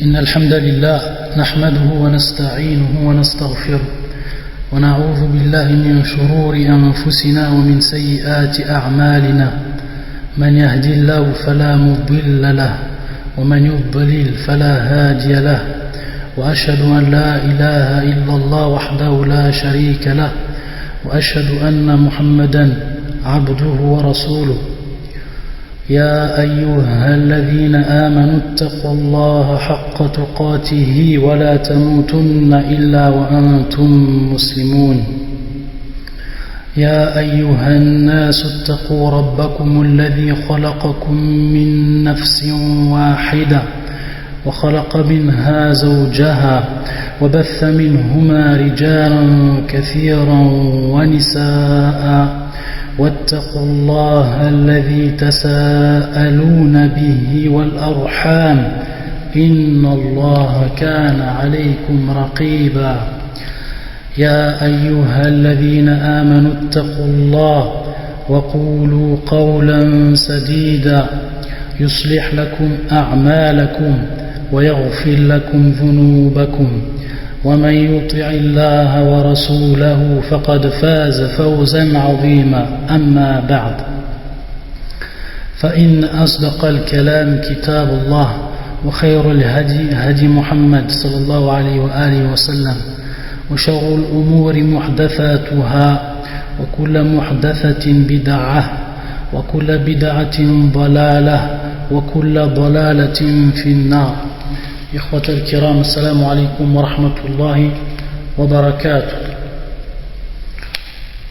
إن الحمد لله نحمده ونستعينه ونستغفره ونعوذ بالله من شرور أنفسنا ومن سيئات أعمالنا من يهدي الله فلا مضل له ومن يضلل فلا هادي له وأشهد أن لا إله إلا الله وحده لا شريك له وأشهد أن محمدا عبده ورسوله يا أيها الذين آمنوا اتقوا الله حق تقاته ولا تموتن إلا وأنتم مسلمون يا أيها الناس اتقوا ربكم الذي خلقكم من نفس واحدة وخلق منها زوجها وبث منهما رجالا كثيرا ونساء واتقوا الله الذي تساءلون به والأرحام إن الله كان عليكم رقيبا يا أيها الذين آمنوا اتقوا الله وقولوا قولا سديدا يصلح لكم أعمالكم ويغفر لكم ذنوبكم ومن يطع الله ورسوله فقد فاز فوزا عظيما أما بعد فإن أصدق الكلام كتاب الله وخير الهدي هدي محمد صلى الله عليه وآله وسلم وشر الأمور محدثاتها وكل محدثة بدعة وكل بدعة ضلالة وكل ضلالة في النار. إخوة الكرام, السلام عليكم ورحمة الله وبركاته.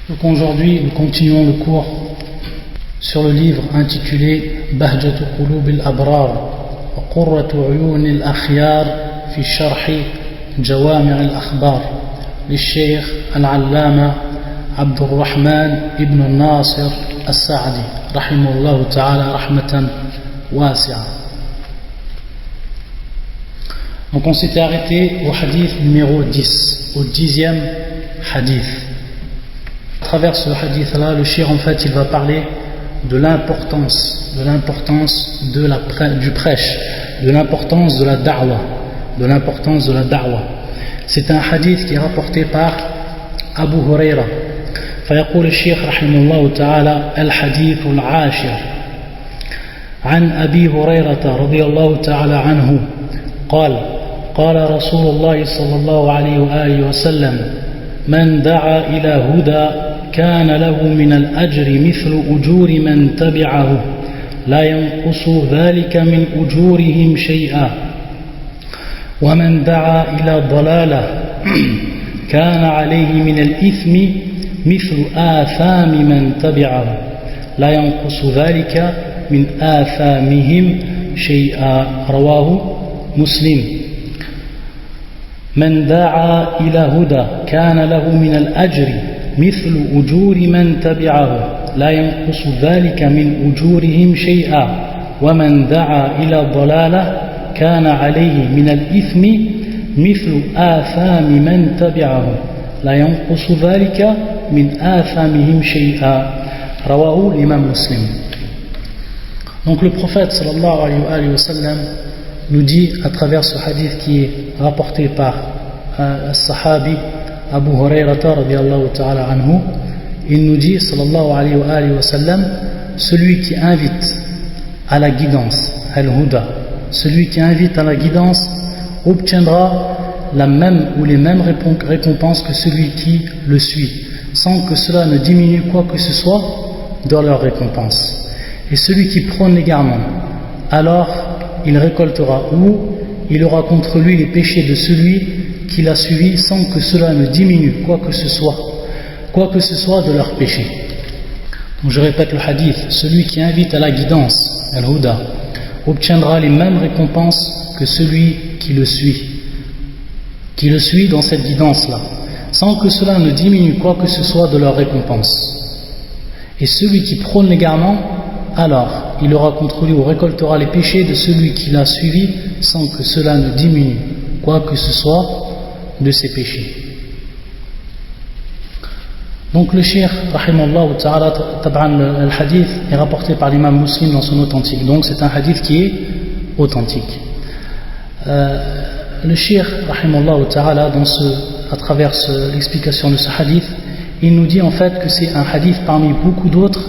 Donc aujourd'hui, nous continuons le cours sur le livre intitulé Bahjatu Qulub al-Abrar wa Qurratu Uyun al-Akhyar fi Sharh Jawami' al-Akhbar للشيخ العلامة عبد الرحمن ابن الناصر السعدي رحمه الله تعالى رحمة واسعة. Donc on s'était arrêté au hadith numéro 10, au 10e hadith. À travers ce hadith là, le cheikh en fait il va parler de l'importance du prêche, de l'importance de la da'wa, C'est un hadith qui est rapporté par Abu Huraira. فيقول الشيخ رحمه الله تعالى الحديث العاشر عن أبي هريرة رضي الله تعالى عنه قال قال رسول الله صلى الله عليه وآله وسلم من دعا إلى هدى كان له من الأجر مثل أجور من تبعه لا ينقص ذلك من أجورهم شيئا ومن دعا إلى ضلالة كان عليه من الإثم مثل آثام من تبعه لا ينقص ذلك من آثامهم شيئا رواه مسلم. من دعا إلى هدى كان له من الأجر مثل أجور من تبعه لا ينقص ذلك من أجورهم شيئا ومن دعا إلى ضلالة كان عليه من الإثم مثل آثام من تبعه لا ينقص ذلك من آثامهم شيئا رواه l'imam Muslim. Donc le prophète sallallahu alayhi wa sallam nous dit à travers ce hadith qui est rapporté par al-Sahabi Abu Huraira radiyallahu ta'ala anhu, il nous dit sallallahu alayhi wa sallam, celui qui invite à la guidance, al-huda, celui qui invite à la guidance obtiendra la même ou les mêmes récompenses que celui qui le suit, sans que cela ne diminue quoi que ce soit dans leur récompense. Et celui qui prône l'égarement, alors il récoltera ou il aura contre lui les péchés de celui qui l'a suivi sans que cela ne diminue quoi que ce soit de leurs péchés. Donc je répète le hadith, celui qui invite à la guidance, al-huda, obtiendra les mêmes récompenses que celui qui le suit dans cette guidance-là, sans que cela ne diminue quoi que ce soit de leur récompense. Et celui qui prône l'égarement, alors il aura contre lui ou récoltera les péchés de celui qui l'a suivi sans que cela ne diminue quoi que ce soit de ses péchés. Donc le cheikh rahimahullah ta'ala, le hadith est rapporté par l'imam Muslim dans son authentique, donc c'est un hadith qui est authentique. Le Cheikh, rahimahullah ta'ala, à travers l'explication de ce hadith, il nous dit en fait que c'est un hadith parmi beaucoup d'autres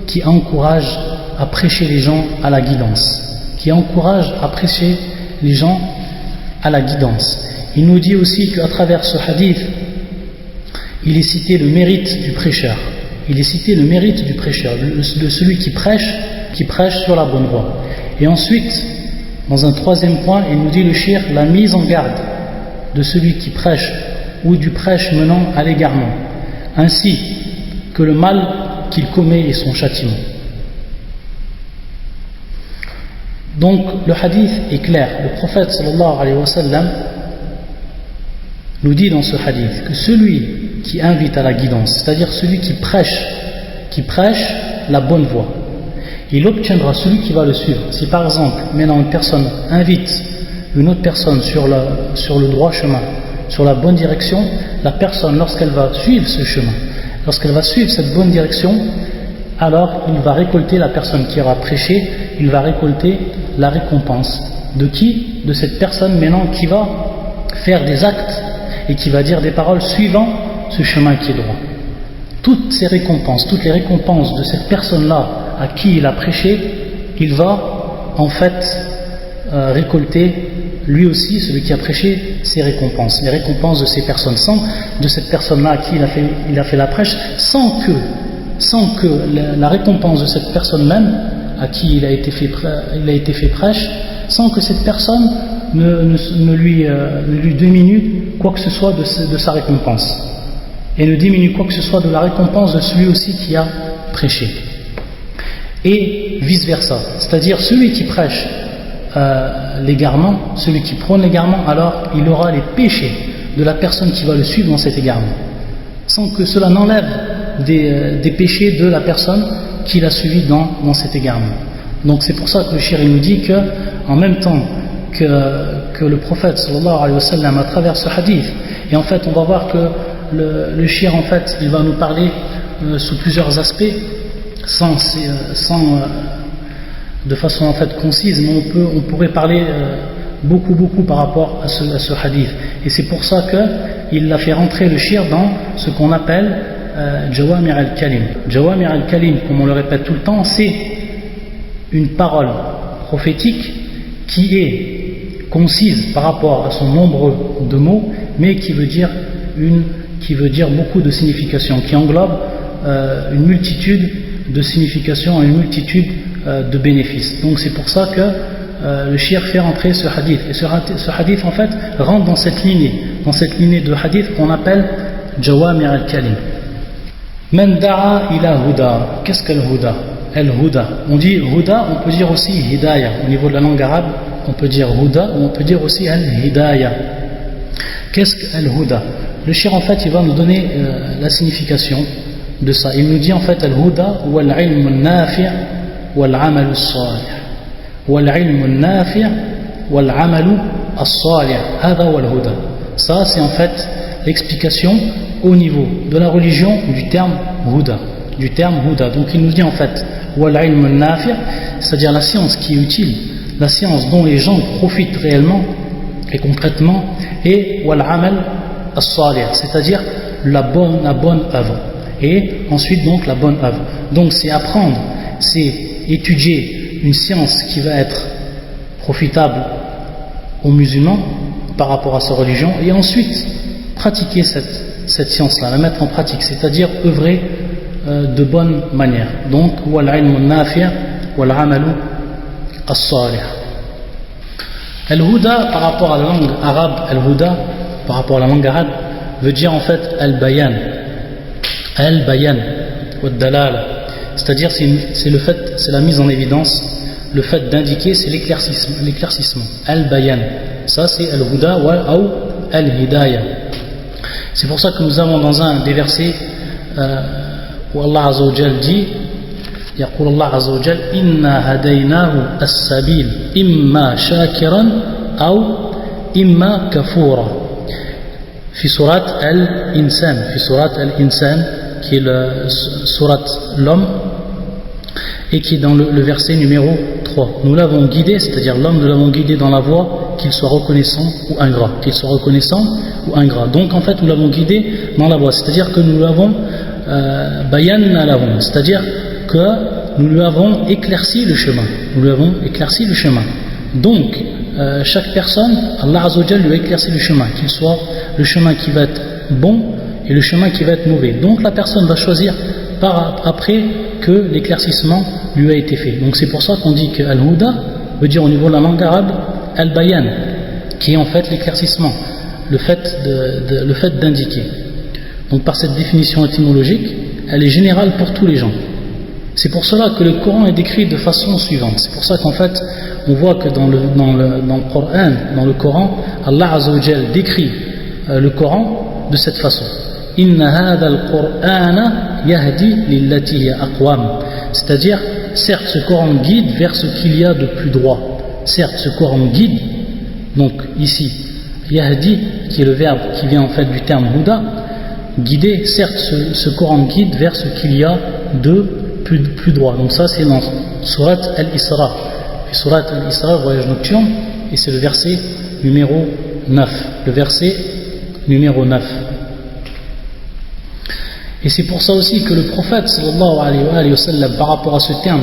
qui encourage à prêcher les gens à la guidance, qui encourage à prêcher les gens à la guidance. Il nous dit aussi qu'à travers ce hadith, il est cité le mérite du prêcheur. Il est cité le mérite du prêcheur, de celui qui prêche sur la bonne voie. Et ensuite, dans un troisième point, il nous dit le cheikh, la mise en garde de celui qui prêche ou du prêche menant à l'égarement, ainsi que le mal qu'il commet et son châtiment. Donc le hadith est clair. Le prophète sallallahu alayhi wa sallam nous dit dans ce hadith que celui qui invite à la guidance, c'est-à-dire celui qui prêche la bonne voie, il obtiendra celui qui va le suivre. Si par exemple maintenant une personne invite une autre personne sur le droit chemin, sur la bonne direction, la personne, lorsqu'elle va suivre ce chemin, lorsqu'elle va suivre cette bonne direction, alors il va récolter, la personne qui aura prêché, il va récolter la récompense. De qui? De cette personne maintenant qui va faire des actes et qui va dire des paroles suivant ce chemin qui est droit. Toutes ces récompenses, toutes les récompenses de cette personne-là à qui il a prêché, il va en fait récolter lui aussi, celui qui a prêché, ses récompenses, les récompenses de ces personnes, de cette personne-là à qui il a fait la prêche, sans que la récompense de cette personne même à qui il a été fait prêche, sans que cette personne ne lui diminue quoi que ce soit de sa récompense, et ne diminue quoi que ce soit de la récompense de celui aussi qui a prêché, et vice versa, c'est-à-dire celui qui prêche l'égarement, celui qui prône l'égarement, alors il aura les péchés de la personne qui va le suivre dans cet égarement, sans que cela n'enlève des péchés de la personne qui l'a suivi dans cet égarement. Donc c'est pour ça que le cheikh nous dit que en même temps que le prophète sallallahu alayhi wa sallam à travers ce hadith, et en fait on va voir que le cheikh en fait il va nous parler sous plusieurs aspects, de façon en fait concise, mais on pourrait parler beaucoup par rapport à ce hadith, et c'est pour ça qu'il l'a fait rentrer le cheikh dans ce qu'on appelle Jawami' al-Kalim. Jawami' al-Kalim, comme on le répète tout le temps, c'est une parole prophétique qui est concise par rapport à son nombre de mots, mais qui veut dire beaucoup de significations, qui englobe une multitude de significations et une multitude de bénéfices. Donc c'est pour ça que le cheikh fait rentrer ce hadith, et ce hadith en fait rentre dans cette lignée de hadith qu'on appelle Jawami' al-Kalim. Man da'a ila huda. Qu'est-ce que le huda? Al-huda. On dit huda, on peut dire aussi hidayah. Au niveau de la langue arabe, on peut dire huda ou on peut dire aussi al-hidayah. Qu'est-ce que al-huda? Le cheikh en fait il va nous donner la signification de ça. Il nous dit en fait al-huda wa al-ilm al-nafi' wa al-amal al-salih. Wa al-ilm al-nafi' wa al-amal al-salih. Hada wa al-huda. Ça c'est en fait l'explication au niveau de la religion du terme huda. Donc il nous dit en fait wal ilm al-nafi', c'est-à-dire la science qui est utile, la science dont les gens profitent réellement et concrètement, et wal amal as-salih, c'est-à-dire la bonne œuvre. Et ensuite donc la bonne œuvre. Donc c'est apprendre, c'est étudier une science qui va être profitable aux musulmans par rapport à sa religion, et ensuite pratiquer cette science-là, la mettre en pratique, c'est-à-dire œuvrer de bonne manière. Donc, wal ilm al-nafi' wal amalu as-salih. Al-huda, par rapport à la langue arabe, al-huda, par rapport à la langue arabe, veut dire en fait al-bayan, wa dalala, c'est-à-dire c'est le fait, c'est la mise en évidence, le fait d'indiquer, c'est l'éclaircissement. Al-bayan, ça c'est al-huda ou al-hidayah. C'est pour ça que nous avons dans un des versets où Allah Azza wa Jal dit, يقول الله عز وجل إنا هديناه السبيل إما شاكرا أو إما كفورا في سورة الإنسان, qui est la sourate l'homme, et qui est dans le verset numéro 3. Nous l'avons guidé, c'est-à-dire l'homme, nous l'avons guidé dans la voie qu'il soit reconnaissant ou ingrat, qu'il soit reconnaissant ou ingrat. Donc en fait nous l'avons guidé dans la voie, c'est-à-dire que nous l'avons bayanna lahum, c'est-à-dire que nous lui avons éclairci le chemin. Nous lui avons éclairci le chemin. Donc chaque personne, Allah Azza wa Jal lui a éclairci le chemin, qu'il soit le chemin qui va être bon et le chemin qui va être mauvais. Donc la personne va choisir après que l'éclaircissement lui a été fait. Donc c'est pour ça qu'on dit que Al-Huda veut dire au niveau de la langue arabe Al-Bayan, qui est en fait l'éclaircissement, le fait d'indiquer. Donc par cette définition étymologique, elle est générale pour tous les gens. C'est pour cela que le Coran est décrit de façon suivante. C'est pour ça qu'en fait, on voit que dans le Coran, Allah Azza wa Jal décrit le Coran de cette façon. Inna hadha al-Qur'ana yahdi lillati hiya aqwam. C'est-à-dire, certes, ce Coran guide vers ce qu'il y a de plus droit. Certes, ce Coran guide, donc ici, yahdi, qui est le verbe qui vient en fait du terme Huda, guider, certes, ce Coran guide vers ce qu'il y a de plus droit. Donc ça, c'est dans Surat Al-Isra. Surat Al-Isra, voyage nocturne, et c'est le verset numéro 9. Le verset numéro 9. Et c'est pour ça aussi que le prophète sallallahu alayhi wa sallam, par rapport à ce terme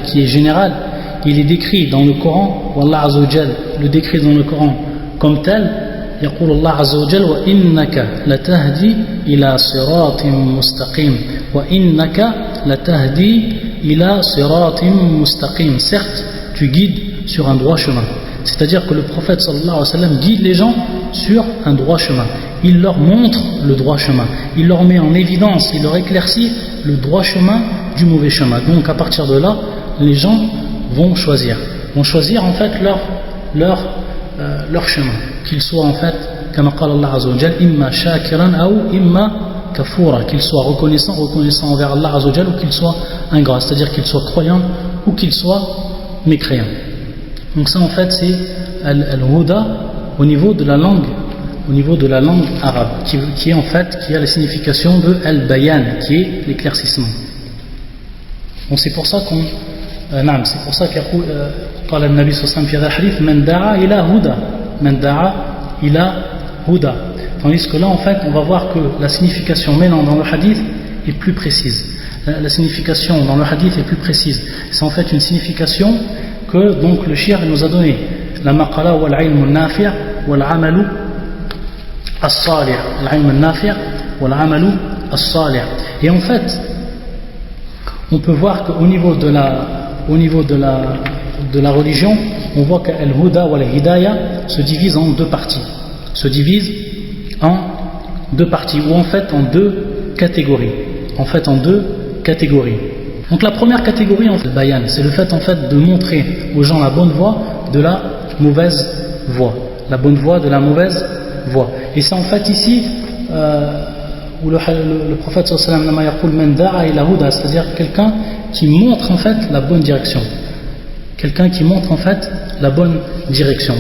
qui est général, il est décrit dans le Coran, Allah Azza wa Jal le décrit dans le Coran comme tel. يقول الله عز وجل وإنك لتهدي إلى صراط مستقيم وإنك لتهدي إلى صراط مستقيم. Certes, tu guides sur un droit chemin. C'est-à-dire que le prophète sallallahu alayhi wa sallam guide les gens sur un droit chemin. Il leur montre le droit chemin. Il leur met en évidence, il leur éclaircit le droit chemin du mauvais chemin. Donc à partir de là, les gens vont choisir en fait leur chemin, qu'il soit en fait, comme qala Allah Azza wa Jal, imma shakiran ou imma kafura, qu'il soit reconnaissant envers Allah Azza wa Jal, ou qu'il soit ingrat, c'est-à-dire qu'il soit croyant ou qu'il soit mécréant. Donc ça en fait c'est al-huda au niveau de la langue arabe, qui est en fait, qui a la signification de al-bayan, qui est l'éclaircissement. Donc c'est pour ça qu'on c'est pour ça قال النبي صلى الله عليه وسلم في هذا الحديث من دعا إلى هدى من دعا إلى هدى. Tandis que là en fait on va voir que la signification maintenant dans le hadith est plus précise. La signification dans le hadith est plus précise. C'est en fait une signification que donc le shir nous a donné. La maqala wal ilm al-nafi' wal amalu as-salih. Al-ilm al-nafi' wal amalu as-salih. Et en fait on peut voir qu'au niveau de la religion, on voit que Al-Huda ou Al-Hidayah se divise en deux parties. Ou en fait en deux catégories. Donc la première catégorie, en fait, le bayan, c'est le fait en fait de montrer aux gens la bonne voie de la mauvaise voie. La bonne voie de la mauvaise voie. Et c'est en fait ici où le prophète sallallahu alayhi wa sallam, c'est-à-dire quelqu'un qui montre en fait la bonne direction.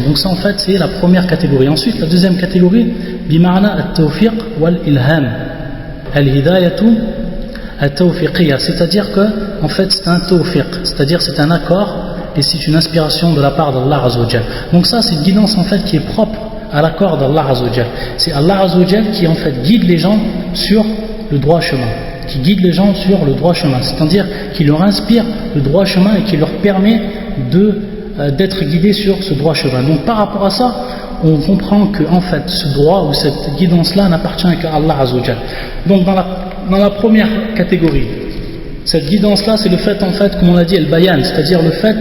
Donc ça en fait c'est la première catégorie. Ensuite la deuxième catégorie, bima'na at-tawfiq wal-ilham. Al-hidayatu at-tawfiqiyya, c'est-à-dire que en fait c'est un tawfiq, c'est-à-dire c'est un accord et c'est une inspiration de la part d'Allah Azza wa Jal. Donc ça c'est une guidance en fait qui est propre à l'accord d'Allah Azza wa Jal. C'est Allah Azza wa Jal qui en fait guide les gens sur le droit chemin. C'est-à-dire qui leur inspire le droit chemin et qui leur permet d'être guidés sur ce droit chemin. Donc par rapport à ça, on comprend que en fait ce droit ou cette guidance-là n'appartient qu'à Allah Azza wa Jal. Donc dans la première catégorie, cette guidance-là, c'est le fait en fait, comme on l'a dit, al-bayan, c'est-à-dire le fait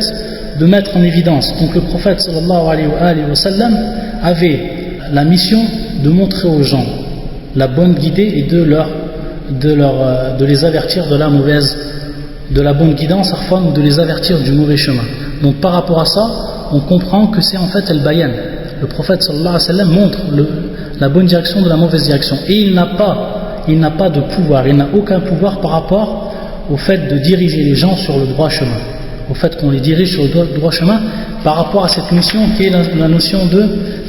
de mettre en évidence. Donc le prophète sallallahu alayhi wa sallam avait la mission de montrer aux gens la bonne guidée et de les avertir de la bonne guidance, afin de les avertir du mauvais chemin. Donc par rapport à ça, on comprend que c'est en fait al-bayan. Le prophète sallallahu alayhi wa sallam montre la bonne direction de la mauvaise direction. Et il n'a pas de pouvoir, il n'a aucun pouvoir par rapport au fait de diriger les gens sur le droit chemin. Au fait qu'on les dirige sur le droit chemin par rapport à cette mission qui est la notion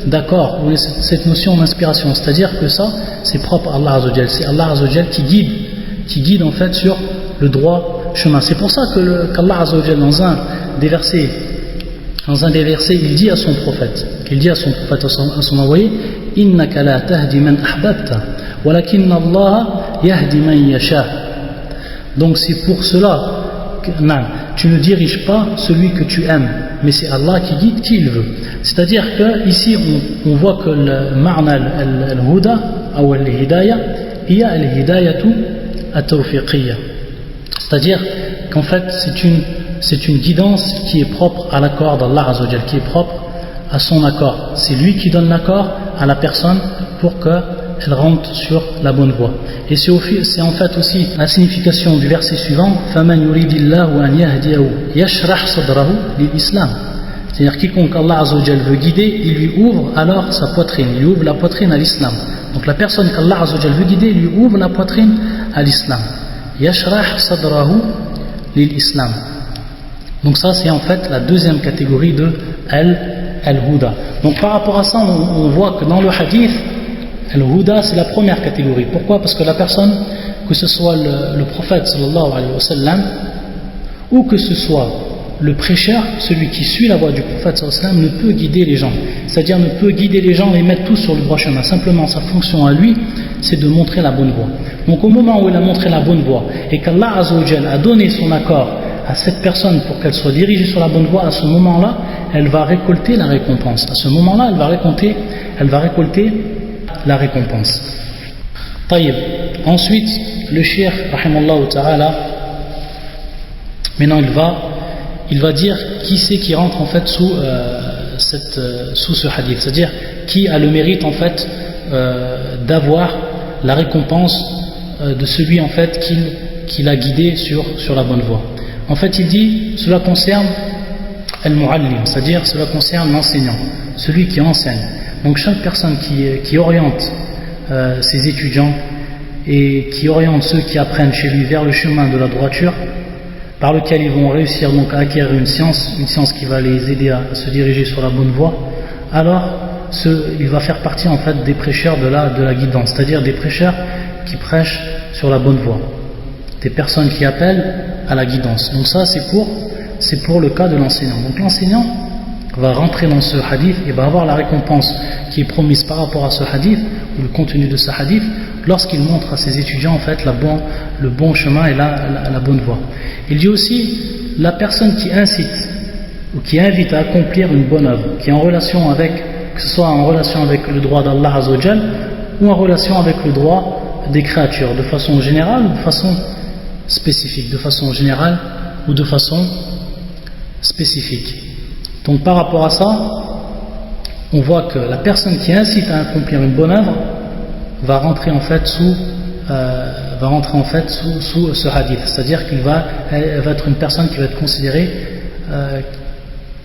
d'accord, ou cette notion d'inspiration. C'est-à-dire que ça, c'est propre à Allah Azza wa Jal. C'est Allah Azza wa Jal qui guide en fait sur le droit chemin. C'est pour ça que qu'Allah Azza wa Jalla, dans un des versets, il dit à son prophète, à son envoyé, innaka la tahdi man ahbabta walakinna Allah yahdi man yasha. Donc c'est pour cela que tu ne diriges pas celui que tu aimes, mais c'est Allah qui guide qui il veut. C'est-à-dire que ici on voit que le ma'na al-huda ou al-hidayah, il y a al-hidayatu at-tawfiqiyya. C'est-à-dire qu'en fait c'est une guidance qui est propre à l'accord d'Allah Azza wa Jalla, qui est propre à son accord. C'est lui qui donne l'accord à la personne pour qu'elle rentre sur la bonne voie. Et c'est en fait aussi la signification du verset suivant, فَمَنْ يُرِيدِ اللَّهُ أَنْ يَهْدِيَهُ يَشْرَحْ صَدْرَهُ لِلْإِسْلَامِ. C'est-à-dire quiconque Allah Azza wa Jalla veut guider, il lui ouvre alors sa poitrine, il lui ouvre la poitrine à l'islam. Donc la personne qu'Allah Azza wa Jalla veut guider, il lui ouvre la poitrine à l'islam. يَشْرَحْ صَدْرَهُ لِلْإِسْلَامِ. Donc ça c'est en fait la deuxième catégorie de al-huda. Donc par rapport à ça on voit que dans le hadith al-huda c'est la première catégorie. Pourquoi? Parce que la personne, que ce soit le prophète sallallahu alayhi wa sallam ou que ce soit le prêcheur, celui qui suit la voie du prophète sallallahu alayhi wa sallam, ne peut guider les gens, c'est-à-dire ne peut guider les gens et mettre tous sur le droit chemin. Simplement sa fonction à lui c'est de montrer la bonne voie. Donc au moment où il a montré la bonne voie et qu'Allah Azza wa Jalla a donné son accord à cette personne pour qu'elle soit dirigée sur la bonne voie, à ce moment-là, elle va récolter la récompense. À ce moment-là, elle va récolter la récompense. Taïb. Ensuite, le cheikh, rahimallahu ta'ala, maintenant il va dire qui c'est qui rentre en fait sous ce hadith, c'est-à-dire qui a le mérite en fait d'avoir la récompense de celui en fait qui l'a guidé sur la bonne voie. En fait, il dit, cela concerne al-mu'allim, c'est-à-dire cela concerne l'enseignant, celui qui enseigne. Donc chaque personne qui oriente ses étudiants et qui oriente ceux qui apprennent chez lui vers le chemin de la droiture, par lequel ils vont réussir donc à acquérir une science qui va les aider à se diriger sur la bonne voie, alors il va faire partie en fait des prêcheurs de la guidance, c'est-à-dire des prêcheurs qui prêchent sur la bonne voie, des personnes qui appellent à la guidance. Donc ça c'est pour le cas de l'enseignant. Donc l'enseignant va rentrer dans ce hadith et va avoir la récompense qui est promise par rapport à ce hadith ou le contenu de ce hadith lorsqu'il montre à ses étudiants en fait le bon chemin et la bonne voie. Il dit aussi la personne qui incite ou qui invite à accomplir une bonne œuvre, qui est en relation avec, que ce soit en relation avec le droit d'Allah Azza wa Jal ou en relation avec le droit des créatures, de façon générale ou de façon spécifique, de façon générale ou de façon spécifique. Donc par rapport à ça, on voit que la personne qui incite à accomplir une bonne œuvre va rentrer en fait sous ce hadith, c'est-à-dire qu'elle va être une personne qui va être considérée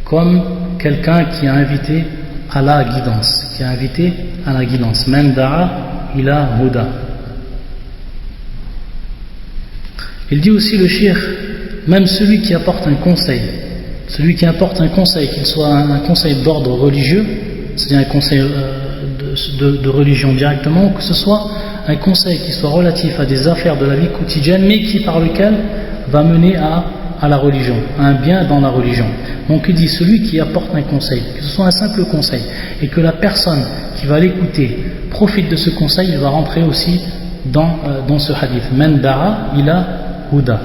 comme quelqu'un qui a invité à la guidance, Man da'a ila huda. Il dit aussi le cheikh, même celui qui apporte un conseil, qu'il soit un conseil d'ordre religieux, c'est-à-dire un conseil de religion directement, ou que ce soit un conseil qui soit relatif à des affaires de la vie quotidienne, mais qui par lequel va mener à la religion, à un bien dans la religion. Donc il dit celui qui apporte un conseil, que ce soit un simple conseil, et que la personne qui va l'écouter profite de ce conseil, il va rentrer aussi dans ce hadith. Man da'a ila huda.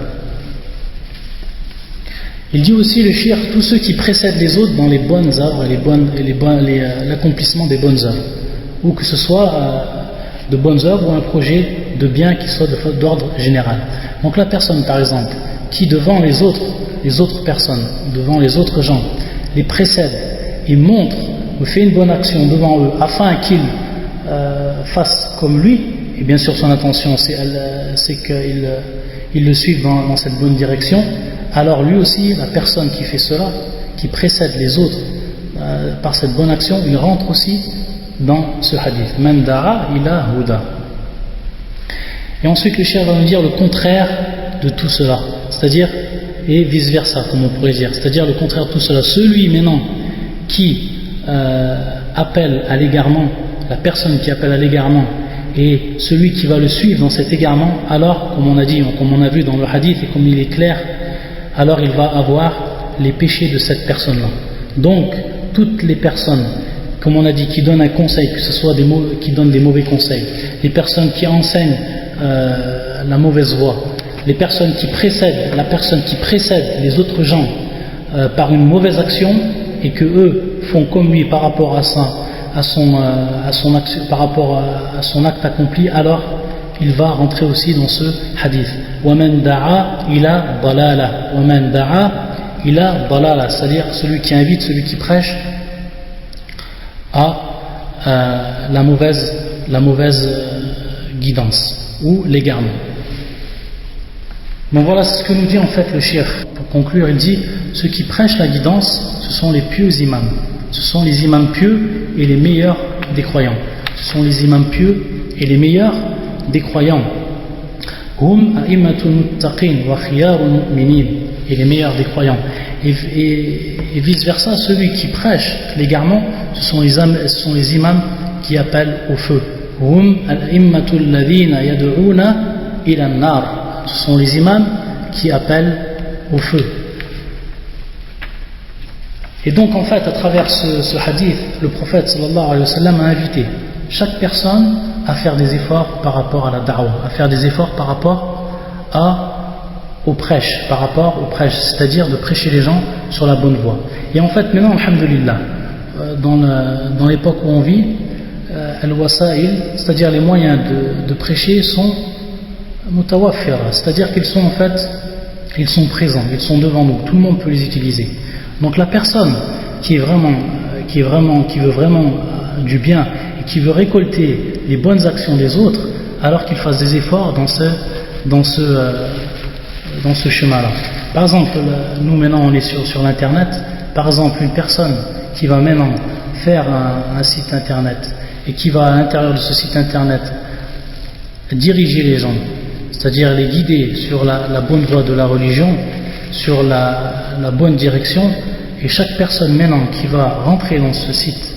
Il dit aussi le shir, tous ceux qui précèdent les autres dans les bonnes œuvres l'accomplissement des bonnes œuvres, ou que ce soit de bonnes œuvres ou un projet de bien qui soit d'ordre général. Donc la personne par exemple qui devant les autres personnes, devant les autres gens, les précède et montre ou fait une bonne action devant eux afin qu'ils fassent comme lui, et bien sûr son intention c'est qu'ils le suivent dans cette bonne direction, alors lui aussi, la personne qui fait cela, qui précède les autres par cette bonne action, il rentre aussi dans ce hadith. Man da'a ila huda. Et ensuite le cheikh va nous dire le contraire de tout cela, c'est-à-dire, et vice versa comme on pourrait dire, c'est-à-dire le contraire de tout cela. Celui maintenant qui appelle à l'égarement, la personne qui appelle à l'égarement et celui qui va le suivre dans cet égarement, alors, comme on a dit, comme on a vu dans le hadith et comme il est clair, alors il va avoir les péchés de cette personne-là. Donc, toutes les personnes, comme on a dit, qui donnent un conseil, que ce soit qui donnent des mauvais conseils, les personnes qui enseignent la mauvaise voie, les personnes qui précèdent, la personne qui précède les autres gens par une mauvaise action, et que eux font comme lui par rapport à ça, à son action, par rapport à son acte accompli, alors il va rentrer aussi dans ce hadith. وَمَنْ دَعَا إِلَى ضَلَالَةٍ وَمَنْ دَعَا إِلَى ضَلَالَةٍ, c'est-à-dire celui qui invite, celui qui prêche à la mauvaise guidance ou l'égarement. Donc voilà, c'est ce que nous dit en fait le cheikh. Pour conclure, il dit, ceux qui prêchent la guidance, ce sont les pieux imams. Ce sont les imams pieux et les meilleurs des croyants. Ce sont les imams pieux et les meilleurs des croyants. Hum a'immatul muttaqin wa khiyarul mu'minin, et les meilleurs des croyants. Et vice versa, celui qui prêche l'égarement, ce sont les imams qui appellent au feu. Hum a'immatul ladhina yad'una ila an-nar. Ce sont les imams qui appellent au feu. Et donc en fait, à travers ce hadith, le prophète sallallahu alayhi wa sallam a invité chaque personne à faire des efforts par rapport à la da'wah, à faire des efforts par rapport au prêche, c'est-à-dire de prêcher les gens sur la bonne voie. Et en fait, maintenant, alhamdulillah, dans l'époque où on vit, al-wasa'il, c'est-à-dire les moyens de prêcher, sont mutawaffira, c'est-à-dire qu'ils sont en fait, ils sont présents, ils sont devant nous, tout le monde peut les utiliser. Donc la personne qui veut vraiment du bien et qui veut récolter les bonnes actions des autres, alors qu'il fasse des efforts dans ce chemin-là. Par exemple, nous maintenant on est sur l'internet. Par exemple, une personne qui va maintenant faire un site internet et qui va à l'intérieur de ce site internet diriger les gens, c'est-à-dire les guider sur la bonne voie de la religion, sur la bonne direction. Et chaque personne maintenant qui va rentrer dans ce site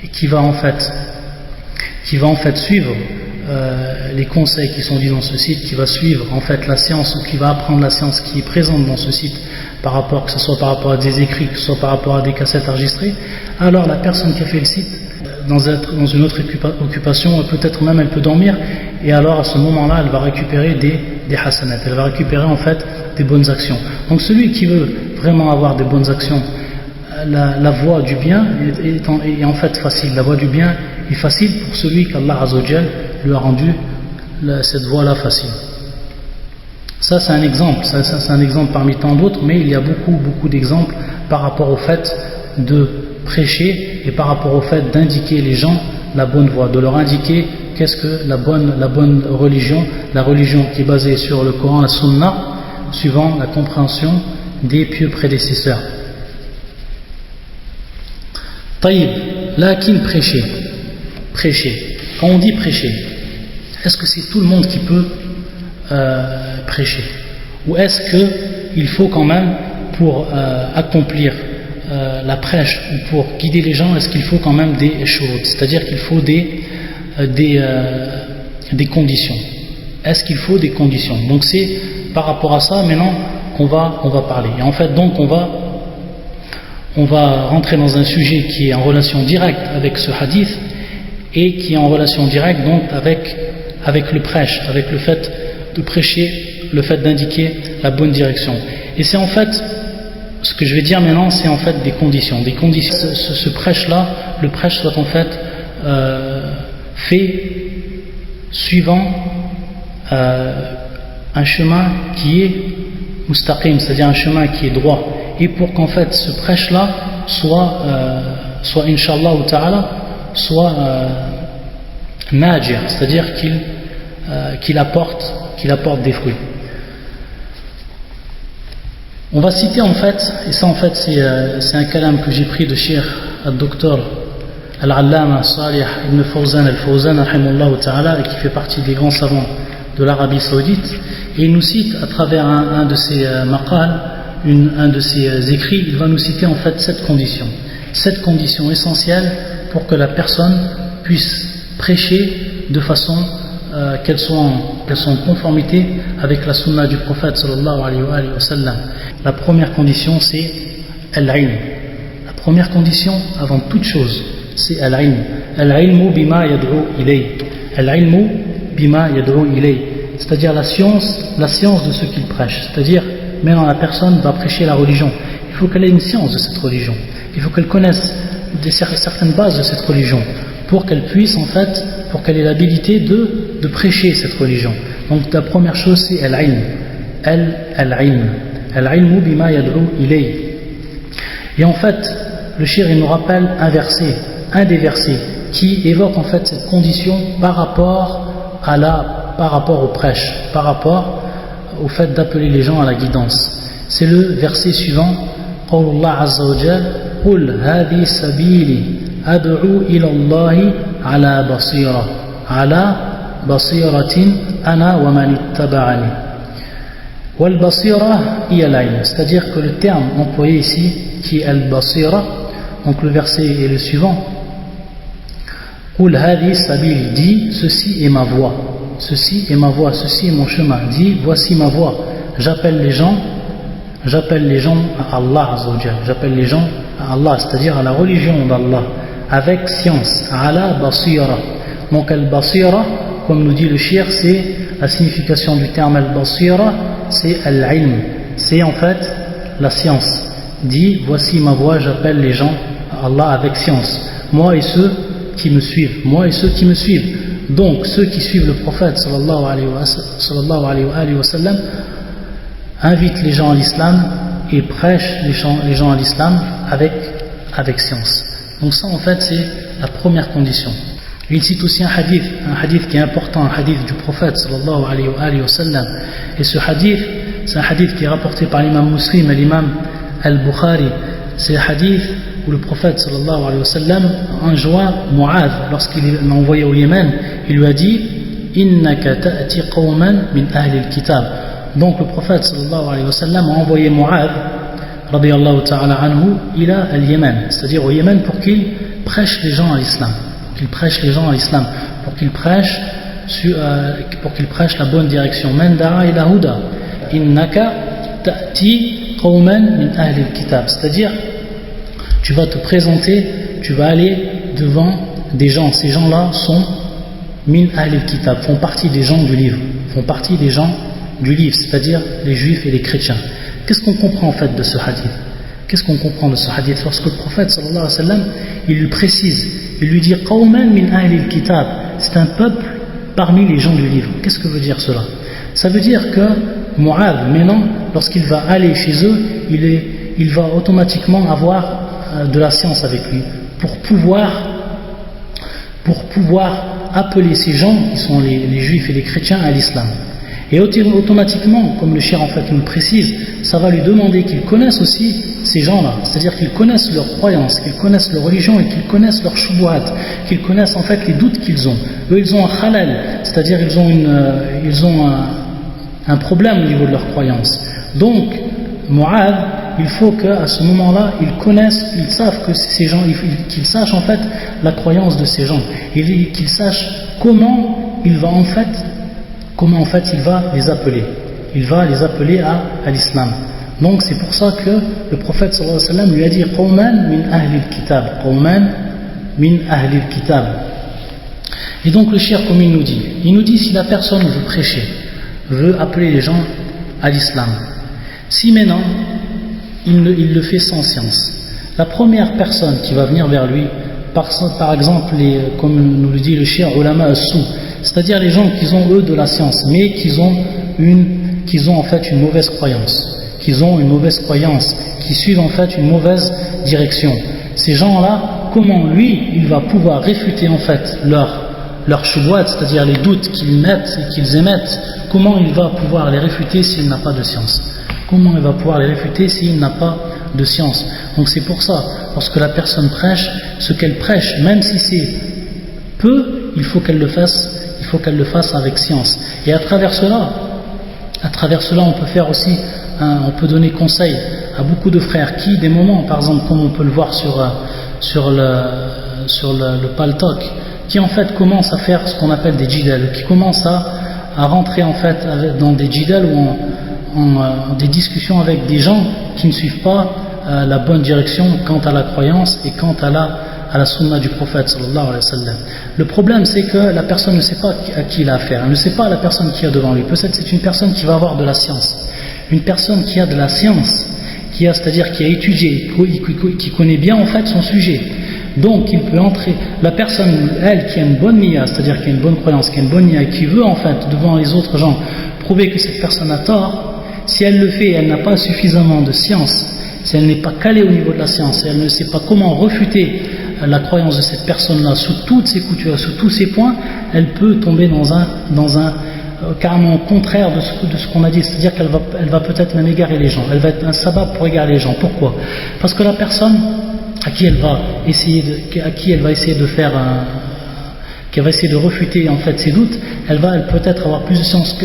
et qui va en fait suivre les conseils qui sont dits dans ce site, qui va suivre en fait la science, ou qui va apprendre la science qui est présente dans ce site, que ce soit par rapport à des écrits, que ce soit par rapport à des cassettes enregistrées, alors la personne qui a fait le site, dans une autre occupation, peut-être même elle peut dormir, et alors à ce moment-là elle va récupérer des hasanat, elle va récupérer en fait des bonnes actions. Donc celui qui veut vraiment avoir des bonnes actions, la voie du bien est en fait facile. La voie du bien est facile pour celui qu'Allah Azzawajal lui a rendu cette voie-là facile. Ça c'est un exemple, c'est un exemple parmi tant d'autres, mais il y a beaucoup d'exemples par rapport au fait de prêcher et par rapport au fait d'indiquer les gens la bonne voie, de leur indiquer qu'est-ce que la bonne religion, la religion qui est basée sur le Coran, la Sunna, suivant la compréhension des pieux prédécesseurs. Taïb, lakin prêcher. Quand on dit prêcher, est-ce que c'est tout le monde qui peut prêcher? Ou est-ce qu'il faut quand même, pour accomplir la prêche ou pour guider les gens, est-ce qu'il faut quand même des shurut, c'est-à-dire qu'il faut des conditions? Est-ce qu'il faut des conditions? Donc c'est par rapport à ça maintenant qu'on va parler. Et en fait donc on va rentrer dans un sujet qui est en relation directe avec ce hadith et qui est en relation directe donc avec le prêche, avec le fait de prêcher, le fait d'indiquer la bonne direction. Et c'est en fait, ce que je vais dire maintenant, c'est en fait des conditions. Ce prêche-là, le prêche soit en fait fait suivant un chemin qui est mustaqim, c'est-à-dire un chemin qui est droit. Et pour qu'en fait ce prêche-là soit Inch'Allah ou Ta'ala, soit najir, c'est-à-dire qu'il apporte des fruits. On va citer en fait, et ça en fait c'est un kalam que j'ai pris de Cheikh al-Docteur Al-Allama Salih ibn Fawzan al-Fawzan rahimahullah ta'ala, et qui fait partie des grands savants de l'Arabie Saoudite, et il nous cite à travers un de ses maqal, un de ses écrits, il va nous citer en fait cette condition essentielle pour que la personne puisse prêcher de façon qu'elles soient en conformité avec la sunna du prophète sallallahu alayhi wa sallam. La première condition, c'est al-ilm. La première condition, avant toute chose, c'est al-ilm. Al-ilmu bima yad'u ilay. Al-ilmu bima yad'u ilay. C'est-à-dire la science de ce qu'il prêche. C'est-à-dire, maintenant la personne va prêcher la religion. Il faut qu'elle ait une science de cette religion. Il faut qu'elle connaisse certaines bases de cette religion pour qu'elle puisse en fait, pour qu'elle ait l'habilité de prêcher cette religion. Donc la première chose c'est al-ilm. Al-ilm. Al-ilmu bima yad'u ilay. Et en fait, le shir il nous rappelle un des versets qui évoque en fait cette condition par rapport au prêche, par rapport au fait d'appeler les gens à la guidance. C'est le verset suivant. Qaulullah azza wa jalla qul hadhi sabili ad'u ila Allah ala basiratin ana wa man ittaba'ani. Wal basira hiya al-ilm, c'est-à-dire que le terme employé ici qui est al-basira, donc le verset est le suivant. Qul hadhi sabili, dit ceci est ma voie, ceci est ma voie, ceci est mon chemin, dit voici ma voie. J'appelle les gens à Allah azza wa jalla, j'appelle les gens à Allah, c'est-à-dire à la religion d'Allah, avec science, ala basira. Donc al-basira, comme nous dit le shir, c'est la signification du terme al-basira, c'est al-ilm, c'est en fait la science. Dit voici ma voie, j'appelle les gens à Allah avec science, moi et ceux qui me suivent, donc ceux qui suivent le prophète sallallahu alayhi wa sallam invitent les gens à l'islam et prêchent les gens à l'islam avec science. Donc ça en fait c'est la première condition. Il cite aussi un hadith qui est important, un hadith du prophète sallallahu alayhi wa sallam. Et ce hadith, c'est un hadith qui est rapporté par l'imam Muslim et l'imam al-Bukhari. C'est un hadith où le prophète sallallahu alayhi wa sallam enjoint Mu'adh, lorsqu'il l'a envoyé au Yémen, il lui a dit Innaka ta'ti qawman min ahli al-kitab. Donc le prophète sallallahu alayhi wa sallam a envoyé Mu'adh radiyallahu ta'ala anhu ila al-Yémen, c'est-à-dire au Yémen pour qu'il prêche les gens à l'islam. Pour qu'il prêche la bonne direction. Man da'a ila huda innaka ta'ti qawman min ahli al-kitab, c'est-à-dire tu vas te présenter, tu vas aller devant des gens, ces gens-là sont min ahli al-kitab, font partie des gens du livre, c'est-à-dire les juifs et les chrétiens. Qu'est-ce qu'on comprend en fait de ce hadith? Lorsque le prophète sallallahu alayhi wa sallam, il lui précise, il lui dit qawman min ahli al-kitab, c'est un peuple parmi les gens du livre. Qu'est-ce que veut dire cela? Ça veut dire que Mu'adh, maintenant, lorsqu'il va aller chez eux, il va automatiquement avoir de la science avec lui pour pouvoir appeler ces gens qui sont les juifs et les chrétiens à l'islam. Et automatiquement, comme le shir en fait nous le précise, ça va lui demander qu'ils connaissent aussi ces gens-là, c'est-à-dire qu'ils connaissent leurs croyances, qu'ils connaissent leur religion et qu'ils connaissent leurs shubuhat, qu'ils connaissent en fait les doutes qu'ils ont. Eux, ils ont un khalal, c'est-à-dire ils ont un problème au niveau de leurs croyances. Donc, Mu'adh, il faut qu'à ce moment-là, ils savent que ces gens, qu'ils sachent en fait la croyance de ces gens, et qu'ils sachent comment il va les appeler. Il va les appeler à l'islam. Donc c'est pour ça que le prophète sallallahu alayhi wa sallam lui a dit qawman min ahli al-kitab, qawman min ahli al-kitab. Et donc le shir, comme il nous dit si la personne veut prêcher, veut appeler les gens à l'islam, si maintenant il le fait sans science, la première personne qui va venir vers lui, par exemple comme nous le dit le shir, ulama as-su, c'est-à-dire les gens qui ont eux de la science mais qui ont en fait une mauvaise croyance, qui suivent en fait une mauvaise direction. Ces gens-là, comment lui il va pouvoir réfuter en fait leur shubuhat, c'est-à-dire les doutes qu'ils émettent, comment il va pouvoir les réfuter s'il n'a pas de science? Donc c'est pour ça, lorsque la personne prêche, ce qu'elle prêche, même si c'est peu, il faut qu'elle le fasse avec science. Et à travers cela on peut faire aussi, on peut donner conseil à beaucoup de frères qui, des moments, par exemple, comme on peut le voir le paltok, qui en fait commence à faire ce qu'on appelle des jidal, qui commence à rentrer en fait dans des jidal ou en des discussions avec des gens qui ne suivent pas la bonne direction quant à la croyance et quant à la sunna du prophète sallallahu alayhi wa sallam. Le problème c'est que la personne ne sait pas à qui il a affaire, elle ne sait pas la personne qui est devant lui. Peut-être c'est une personne qui va avoir de la science, une personne qui a de la science, c'est-à-dire qui a étudié, qui connaît bien en fait son sujet. Donc il peut entrer, la personne, elle qui a une bonne niya, c'est-à-dire qui a une bonne croyance, qui a une bonne niya, et qui veut en fait devant les autres gens prouver que cette personne a tort, si elle le fait, elle n'a pas suffisamment de science, si elle n'est pas calée au niveau de la science, et elle ne sait pas comment refuter la croyance de cette personne-là sous toutes ses coutures, sous tous ses points, elle peut tomber dans un carrément contraire de ce qu'on a dit, c'est-à-dire qu'elle va peut-être même égarer les gens, elle va être un sabab pour égarer les gens. Pourquoi? Parce que la personne à qui elle va essayer de faire qui va essayer de refuter en fait ses doutes, elle peut-être avoir plus de science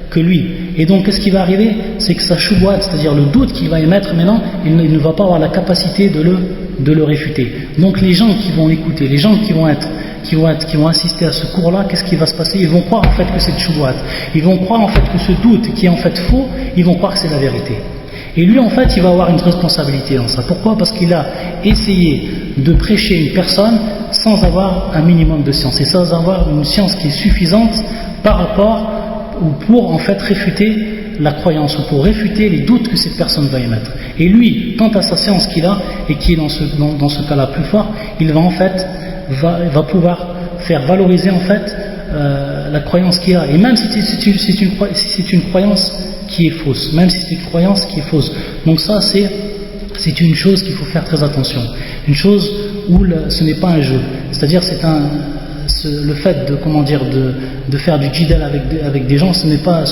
que lui. Et donc qu'est-ce qui va arriver? C'est que sa choubouat, c'est-à-dire le doute qu'il va émettre maintenant, il ne va pas avoir la capacité de le réfuter. Donc les gens qui vont l'écouter, les gens qui vont assister à ce cours-là, qu'est-ce qui va se passer? Ils vont croire en fait que c'est choubouat. Ils vont croire en fait que ce doute qui est en fait faux, ils vont croire que c'est la vérité. Et lui en fait il va avoir une responsabilité dans ça. Pourquoi? Parce qu'il a essayé de prêcher une personne sans avoir un minimum de science et sans avoir une science qui est suffisante par rapport ou pour en fait réfuter la croyance ou pour réfuter les doutes que cette personne va émettre. Et lui, quant à sa science qu'il a et qui est dans ce cas-là plus fort, il va en fait va pouvoir faire valoriser en fait la croyance qu'il a. Et même si c'est une croyance qui est fausse, même si c'est une croyance qui est fausse. Donc ça c'est une chose qu'il faut faire très attention. Une chose où ce n'est pas un jeu. C'est-à-dire le fait de faire du jidal avec des gens, ce n'est pas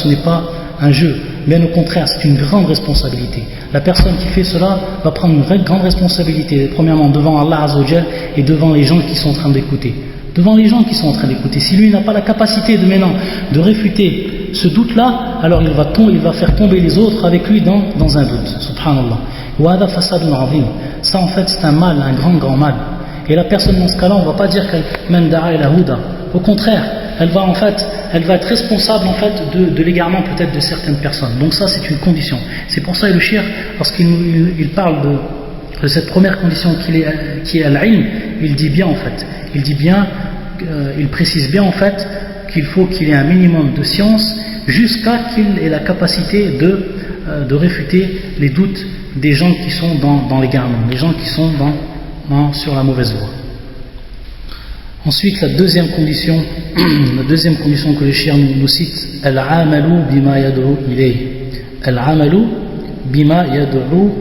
un jeu. Bien au contraire, c'est une grande responsabilité. La personne qui fait cela va prendre une grande responsabilité, premièrement devant Allah Azza wa Jal et devant les gens qui sont en train d'écouter. Devant les gens qui sont en train d'écouter. Si lui n'a pas la capacité de réfuter ce doute-là, alors il va faire tomber les autres avec lui dans un doute. Subhanallah. Wa hadha fasadun azim. Ça en fait c'est un mal, un grand mal. Et la personne dans ce cas-là, on ne va pas dire qu'elle man da'a ila huda. Au contraire, elle va être responsable en fait de l'égarement peut-être de certaines personnes. Donc ça c'est une condition. C'est pour ça que le shir, lorsqu'il parle de cette première condition qui est al-ilm, il dit bien en fait, il précise bien en fait qu'il faut qu'il ait un minimum de science jusqu'à qu'il ait la capacité de réfuter les doutes des gens qui sont dans l'égarement, les gens qui sont sur la mauvaise voie. Ensuite, la deuxième condition que le shir nous cite, al-amalu bima yad'u ilayhi. Al-amalu bima yad'u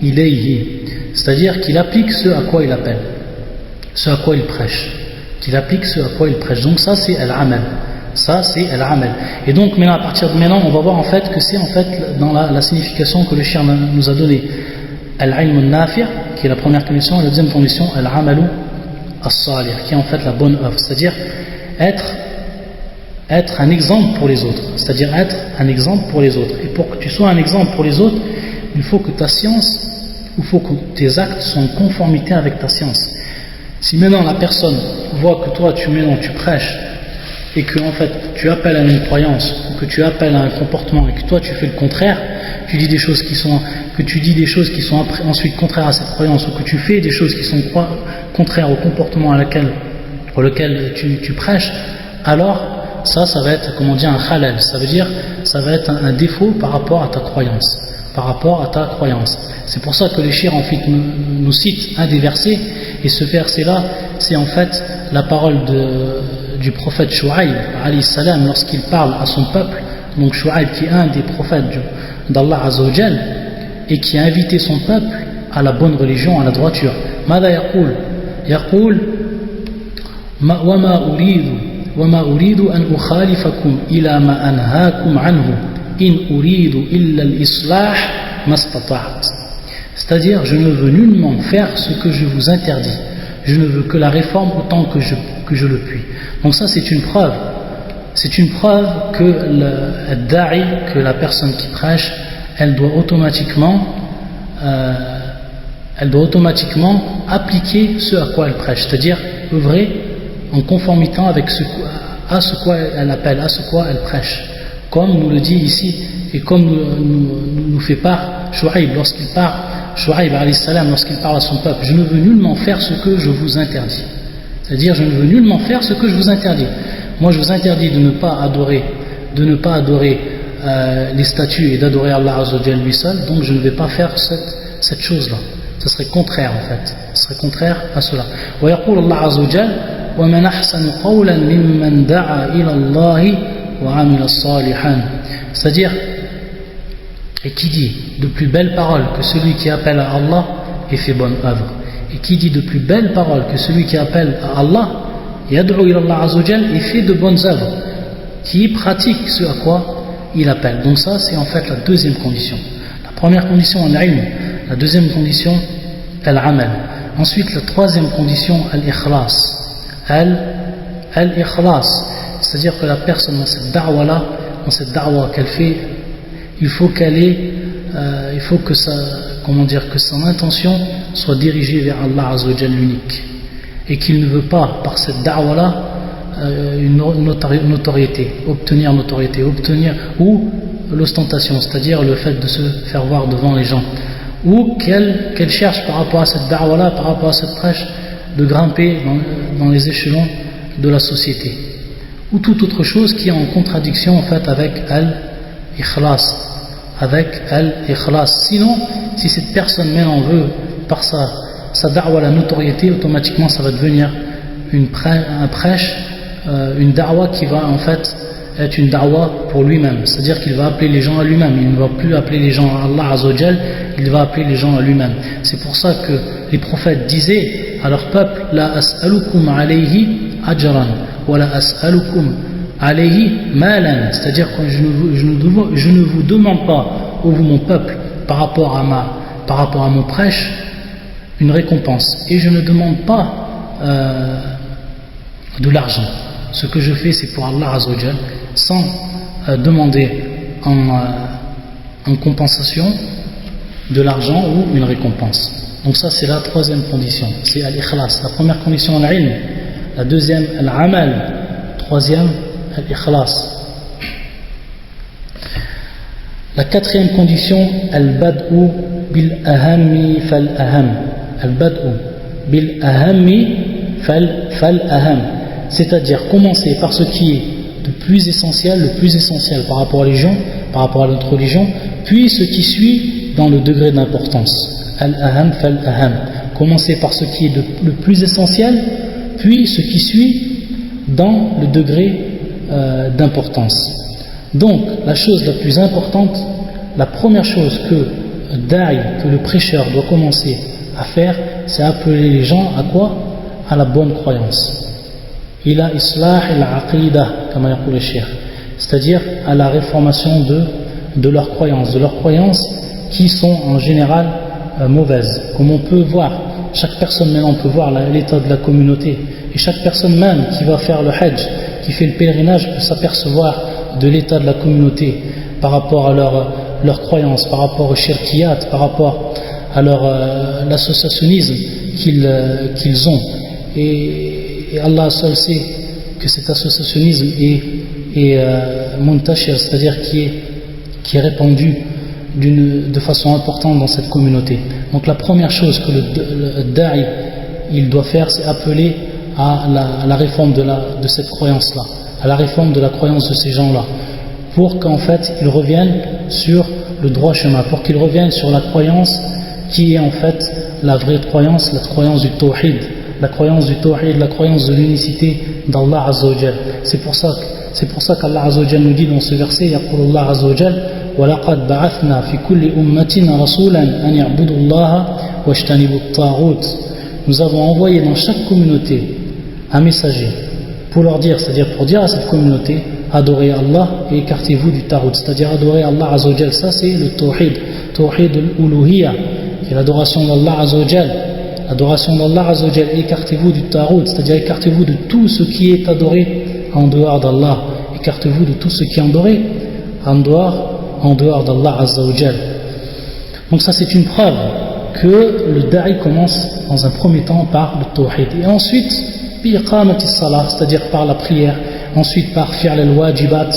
ilayhi. C'est-à-dire qu'il applique ce à quoi il appelle, ce à quoi il prêche. Qu'il applique ce à quoi il prêche. Donc ça c'est al-amal. Ça c'est al-amal. Et donc maintenant, à partir de maintenant, on va voir en fait que c'est en fait dans la signification que le shir nous a donnée. Al-ilm al-nafi', qui est la première condition, et la deuxième condition, al-amalu as-salih, qui est en fait la bonne œuvre, c'est-à-dire être un exemple pour les autres, c'est-à-dire être un exemple pour les autres. Et pour que tu sois un exemple pour les autres, il faut que ta science, il faut que tes actes soient en conformité avec ta science. Si maintenant la personne voit que toi tu prêches et que en fait tu appelles à une croyance, ou que tu appelles à un comportement et que toi tu fais le contraire, tu dis des choses qui sont ensuite contraires à cette croyance, ou que tu fais des choses qui sont contraires au comportement pour lequel tu prêches, alors ça va être, comment dire, un khalal, ça veut dire, ça va être un défaut par rapport à ta croyance, C'est pour ça que les shir en fait nous cite un des versets, et ce verset-là, c'est en fait la parole du prophète Shu'aib, alayhi salam, lorsqu'il parle à son peuple. Donc Shu'aib, qui est un des prophètes d'Allah Azza wa Jal, et qui a invité son peuple à la bonne religion, à la droiture. Mada yaqul? Yaqul وما أريد أن أخالفكم إلى ما أنهاكم عنه إن أريد إلا الإصلاح ما استطعت. C'est-à-dire, je ne veux nullement faire ce que je vous interdis. Je ne veux que la réforme autant que je le puis. Donc ça, c'est une preuve. C'est une preuve que le da'i, que la personne qui prêche, elle doit automatiquement elle doit automatiquement appliquer ce à quoi elle prêche, c'est-à-dire œuvrer en conformité avec à ce quoi elle appelle, à ce quoi elle prêche. Comme nous le dit ici, et comme nous fait part Shu'aib lorsqu'il parle, Shu'aib alayhi salam, lorsqu'il parle à son peuple, je ne veux nullement faire ce que je vous interdis. C'est-à-dire, je ne veux nullement faire ce que je vous interdis. Moi, je vous interdis de ne pas adorer les statues et d'adorer Allah Azza wa Jalla lui seul, donc je ne vais pas faire cette chose-là. Ce serait contraire en fait. Ce serait contraire à cela. ويقول الله عز وجل ومن أحسن قولا ممن دعا إلى الله وعمل صالحا. C'est-à-dire, et qui dit de plus belles paroles que celui qui appelle à Allah et fait bonne œuvre. Et qui dit de plus belles paroles que celui qui appelle à Allah yad'u ila Allah Azza wa Jalla et fait de bonnes œuvres, qui pratique ce à quoi il appelle. Donc ça c'est en fait la deuxième condition. La première condition al-ilm, la deuxième condition al-amal. Ensuite la troisième condition al-ikhlas. Al-ikhlas, c'est-à-dire que la dans cette da'wa-là, dans cette da'wa qu'elle fait, il faut que son intention soit dirigée vers Allah Azza wa Jalla l'unique, et qu'il ne veut pas par cette da'wa-là une notoriété, obtenir ou l'ostentation, c'est-à-dire le fait de se faire voir devant les gens, ou qu'elle cherche par rapport à cette da'wa-là, par rapport à cette prêche, de grimper dans les échelons de la société, ou toute autre chose qui est en contradiction en fait avec al-ikhlas, sinon si cette personne même en veut par sa da'wa la notoriété, automatiquement ça va devenir un prêche, une da'wa qui va en fait être une da'wa pour lui-même, c'est-à-dire qu'il va appeler les gens à lui-même, il ne va plus appeler les gens à Allah Azza wa Jal, il va appeler les gens à lui-même. C'est pour ça que les prophètes disaient à leur peuple la as'alukum alayhi ajran wa la as'alukum alayhi malan, c'est-à-dire que je ne vous demande pas, ô vous mon peuple, par rapport à mon prêche, une récompense, et je ne demande pas de l'argent. Ce que je fais c'est pour Allah Azza wa Jal, sans demander en compensation de l'argent ou une récompense. Donc ça c'est la troisième condition, c'est al-ikhlas. La première condition al-ilm, la deuxième al-amal, troisième al-ikhlas. La quatrième condition, al-bad'u bil-ahammi fal-aham. Al-bad'u bil-ahammi fal-aham, c'est-à-dire commencer par ce qui est le plus essentiel par rapport à les gens, par rapport à notre religion, puis ce qui suit dans le degré d'importance. Al-aham fal-aham. Commencer par ce qui est le plus essentiel, puis ce qui suit dans le degré d'importance. Donc, la chose la plus importante, la première chose que le prêcheur doit commencer à faire, c'est appeler les gens à quoi? À la bonne croyance. Ila islah al-aqidah, comme a dit le cheikh, c'est-à-dire à la réformation de leurs croyances qui sont en général mauvaises. Comme on peut voir, chaque personne maintenant peut voir l'état de la communauté, et chaque personne même qui va faire le hajj, qui fait le pèlerinage, peut s'apercevoir de l'état de la communauté par rapport à leurs croyances, par rapport au shirkiyat, par rapport à l'associationnisme qu'ils ont. Et Allah seul sait que cet associationnisme est muntashir, c'est-à-dire qui est répandu de façon importante dans cette communauté. Donc la première chose que le da'i il doit faire, c'est appeler à la réforme de cette croyance-là, à la réforme de la croyance de ces gens-là, pour qu'en fait ils reviennent sur le droit chemin, pour qu'ils reviennent sur la croyance qui est en fait la vraie croyance, la croyance du tawhid, la croyance de l'unicité d'Allah Azza wa Jal. C'est pour ça qu'Allah Azza wa Jal nous dit dans ce verset, يقول الله عز وجل وَلَقَدْ بَعَثْنَا فِي كُلِّ أُمَّةٍ رَسُولًا أَنْ يَعْبُدُوا اللَّهَ وَاجْتَنِبُوا الطَّاغُوتَ. Nous avons envoyé dans chaque communauté un messager pour leur dire, c'est-à-dire pour dire à cette communauté, adorez Allah et écartez-vous du tarout, c'est-à-dire adorez Allah Azza wa Jal. Ça c'est le tawhid al-uluhiyya, et l'adoration d'Allah Azza wa Jal. L'adoration d'Allah Azza wa Jal, écartez-vous du tarout, c'est-à-dire écartez-vous de tout ce qui est adoré en dehors d'Allah, écartez-vous de tout ce qui est adoré en dehors d'Allah Azza wa Jal. Donc ça c'est une preuve que le da'i commence dans un premier temps par le tawhid, et ensuite bi'iqamati salah, c'est-à-dire par la prière, ensuite par fi'l al-wajibat,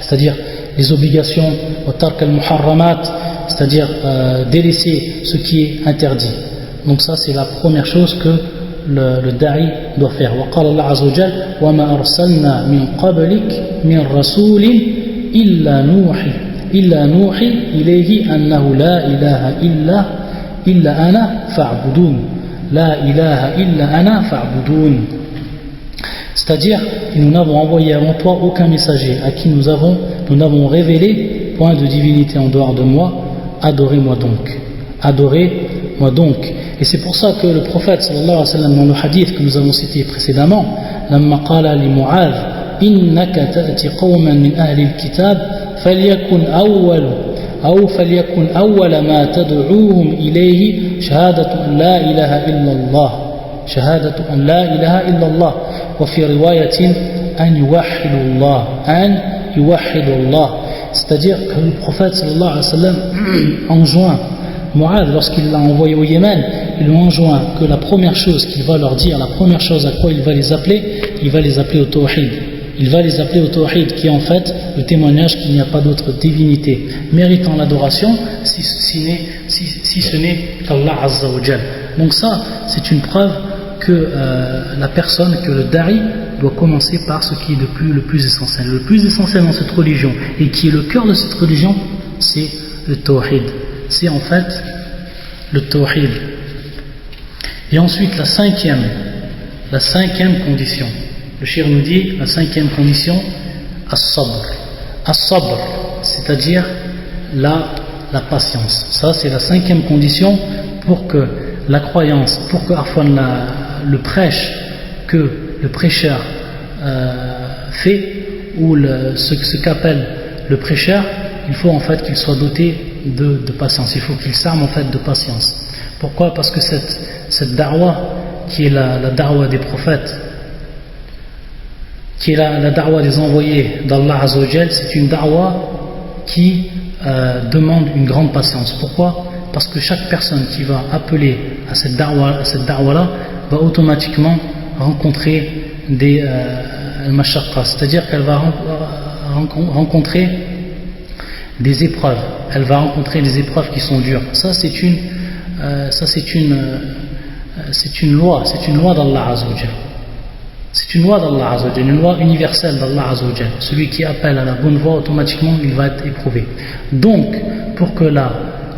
c'est-à-dire les obligations, wa tark al-muharramat, c'est-à-dire délaisser ce qui est interdit. Donc ça c'est la première chose que le da'i doit faire. Wa qala Allah azza wa jalla wa ma arsalna min qablik min rasulin illa nuhi ilayhi annahu la ilaha illa ana fa'budun, la ilaha illa ana fa'budun. C'est-à-dire que nous n'avons envoyé avant toi aucun messager à qui nous n'avons révélé point de divinité en dehors de moi, adorez-moi donc. Et c'est pour ça que le prophète sallallahu alayhi wa sallam, dans le hadith que nous avons cité précédemment, lamma qala li Mu'adh innaka ta'ti qawman min ahli al-kitab falyakun awwala ma tad'uuhum ilayhi shahadatu an la ilaha illa Allah wa fi riwayatin an yuwahhidu Allah. C'est-à-dire que le prophète sallallahu alayhi wa sallam enjoint Mu'adh, lorsqu'il l'a envoyé au Yémen, il lui enjoint que la première chose qu'il va leur dire, la première chose à quoi il va les appeler au tawhid. Il va les appeler au tawhid, qui est en fait le témoignage qu'il n'y a pas d'autre divinité méritant l'adoration si ce n'est qu'Allah Azza wa Jal. Donc ça, c'est une preuve que que le da'i doit commencer par ce qui est le plus essentiel. Le plus essentiel dans cette religion, et qui est le cœur de cette religion, c'est le tawhid. C'est en fait le tawhid. Et ensuite la cinquième condition, le shir nous dit, la cinquième condition, as-sabr, c'est-à-dire la patience. Ça c'est la cinquième condition pour que la croyance, pour que le prêche que le prêcheur fait, ou ce qu'appelle le prêcheur, il faut en fait qu'il soit doté de patience, il faut qu'il s'arme en fait de patience. Pourquoi? Parce que cette da'wa, qui est la da'wa des prophètes, qui est la da'wa des envoyés d'Allah Azza wa Jal, c'est une da'wa qui demande une grande patience. Pourquoi? Parce que chaque personne qui va appeler à cette da'wa-là va automatiquement rencontrer des mashaqqa, c'est-à-dire qu'elle va rencontrer des épreuves. Elle va rencontrer des épreuves qui sont dures. Ça c'est une loi d'Allah Azza wa Jal. C'est une loi d'Allah Azza wa Jal, une loi universelle d'Allah Azza wa Jal. Celui qui appelle à la bonne voie, automatiquement il va être éprouvé. Donc pour que la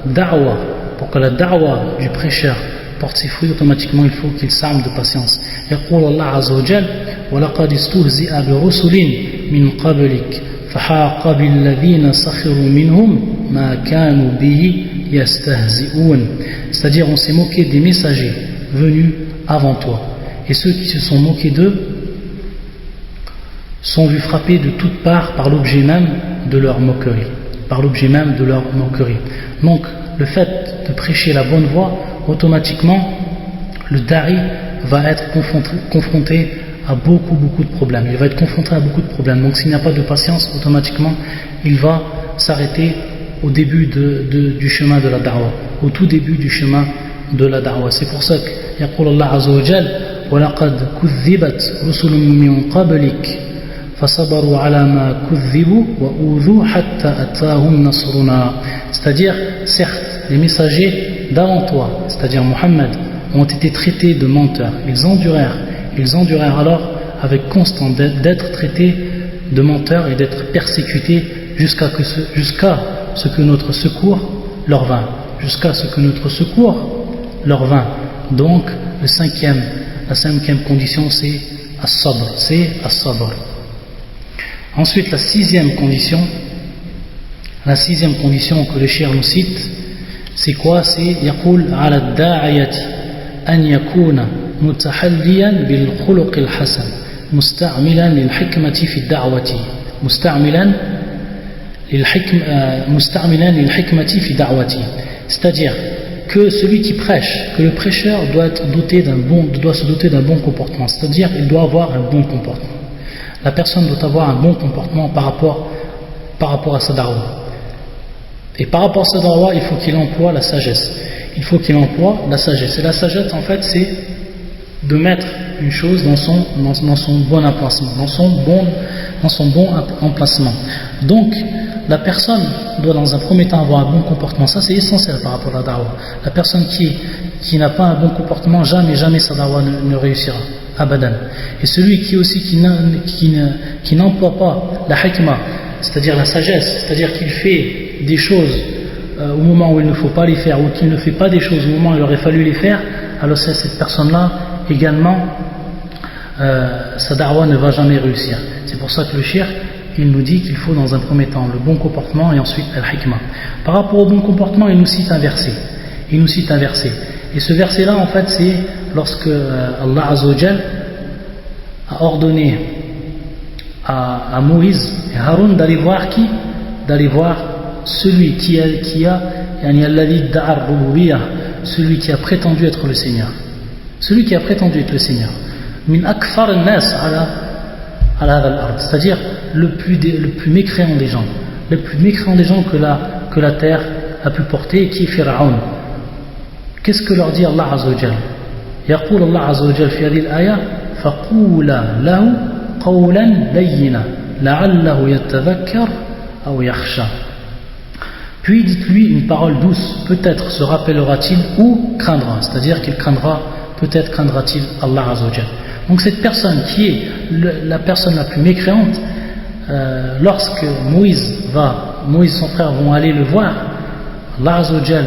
da'wa du prêcheur porte ses fruits, automatiquement il faut qu'il s'arme de patience. Yaqul Allah Azza wa Jal wa laqad istuhzi'a bi rusulin min qablik فحاق بالذين سخروا منهم ما كانوا به يستهزئون. C'est-à-dire on s'est moqué des messagers venus avant toi, et ceux qui se sont moqués d'eux sont vus frapper de toutes parts par l'objet même de leur moquerie. Donc le fait de prêcher la bonne voie, automatiquement le da'i va être confronté à beaucoup de problèmes. Il va être confronté à beaucoup de problèmes. Donc s'il n'y a pas de patience, automatiquement il va s'arrêter au début du chemin de la da'wa, au tout début du chemin de la da'wa. C'est pour ça que yaqul Allah Azza wa Jal wa laqad kuzzibat rusulun min qablik fasabaru ala ma kuzzibu wa udhu hatta atahum nasruna. C'est-à-dire, certes, les messagers d'avant toi, c'est-à-dire Muhammad, ont été traités de menteurs. Ils endurèrent alors avec constance d'être traités de menteurs et d'être persécutés jusqu'à ce que notre secours leur vint. Donc la cinquième condition, c'est as-sabr. Ensuite la sixième condition que le shir nous cite, c'est quoi? C'est yaqul ala ad-da'iyati an yakuna متحليا بالخلق الحسن مستعملا للحكمة في الدعوة c'est-à-dire que celui qui prêche, que le prêcheur doit se doter d'un bon comportement, c'est-à-dire il doit avoir un bon comportement. La personne doit avoir un bon comportement par rapport à sa da'wa. Et par rapport à ce dawa, il faut qu'il emploie la sagesse. Il faut qu'il emploie la sagesse. Et la sagesse, en fait, c'est de mettre une chose dans son bon emplacement, dans son bon emplacement. Donc, la personne doit dans un premier temps avoir un bon comportement. Ça, c'est essentiel par rapport à la dawa. La personne qui n'a pas un bon comportement, jamais sa dawa ne réussira. Abadan. Et celui qui n'emploie pas la hikmah, c'est-à-dire la sagesse, c'est-à-dire qu'il fait des choses au moment où il ne faut pas les faire, ou qu'il ne fait pas des choses au moment où il aurait fallu les faire, alors cette personne-là, également, sa da'wah ne va jamais réussir. C'est pour ça que le shir, il nous dit qu'il faut dans un premier temps le bon comportement et ensuite al-hikmah. Par rapport au bon comportement, il nous cite un verset. Et ce verset-là, en fait, c'est lorsque Allah Azza wa Jal a ordonné à Moïse et Haroun d'aller voir qui? D'aller voir celui qui a celui qui a prétendu être le Seigneur. Celui qui a prétendu être le Seigneur. Min akfar an-nas ala hadha al-ard, c'est-à-dire le plus mécréant des gens. Le plus mécréant des gens que la terre a pu porter, qui est Pharaon. Qu'est-ce que leur dit Allah Azza wa Jal? يقول الله عز وجل في هذه الآية فقولا له قولا لينا لعله يتذكر أو يخشى. Puis dites-lui une parole douce, peut-être se rappellera-t-il ou craindra, c'est-à-dire qu'il craindra, peut-être craindra-t-il Allah Azza wa Jal. Donc cette personne qui est la personne la plus mécréante, lorsque Moïse et son frère vont aller le voir, Allah Azza wa Jal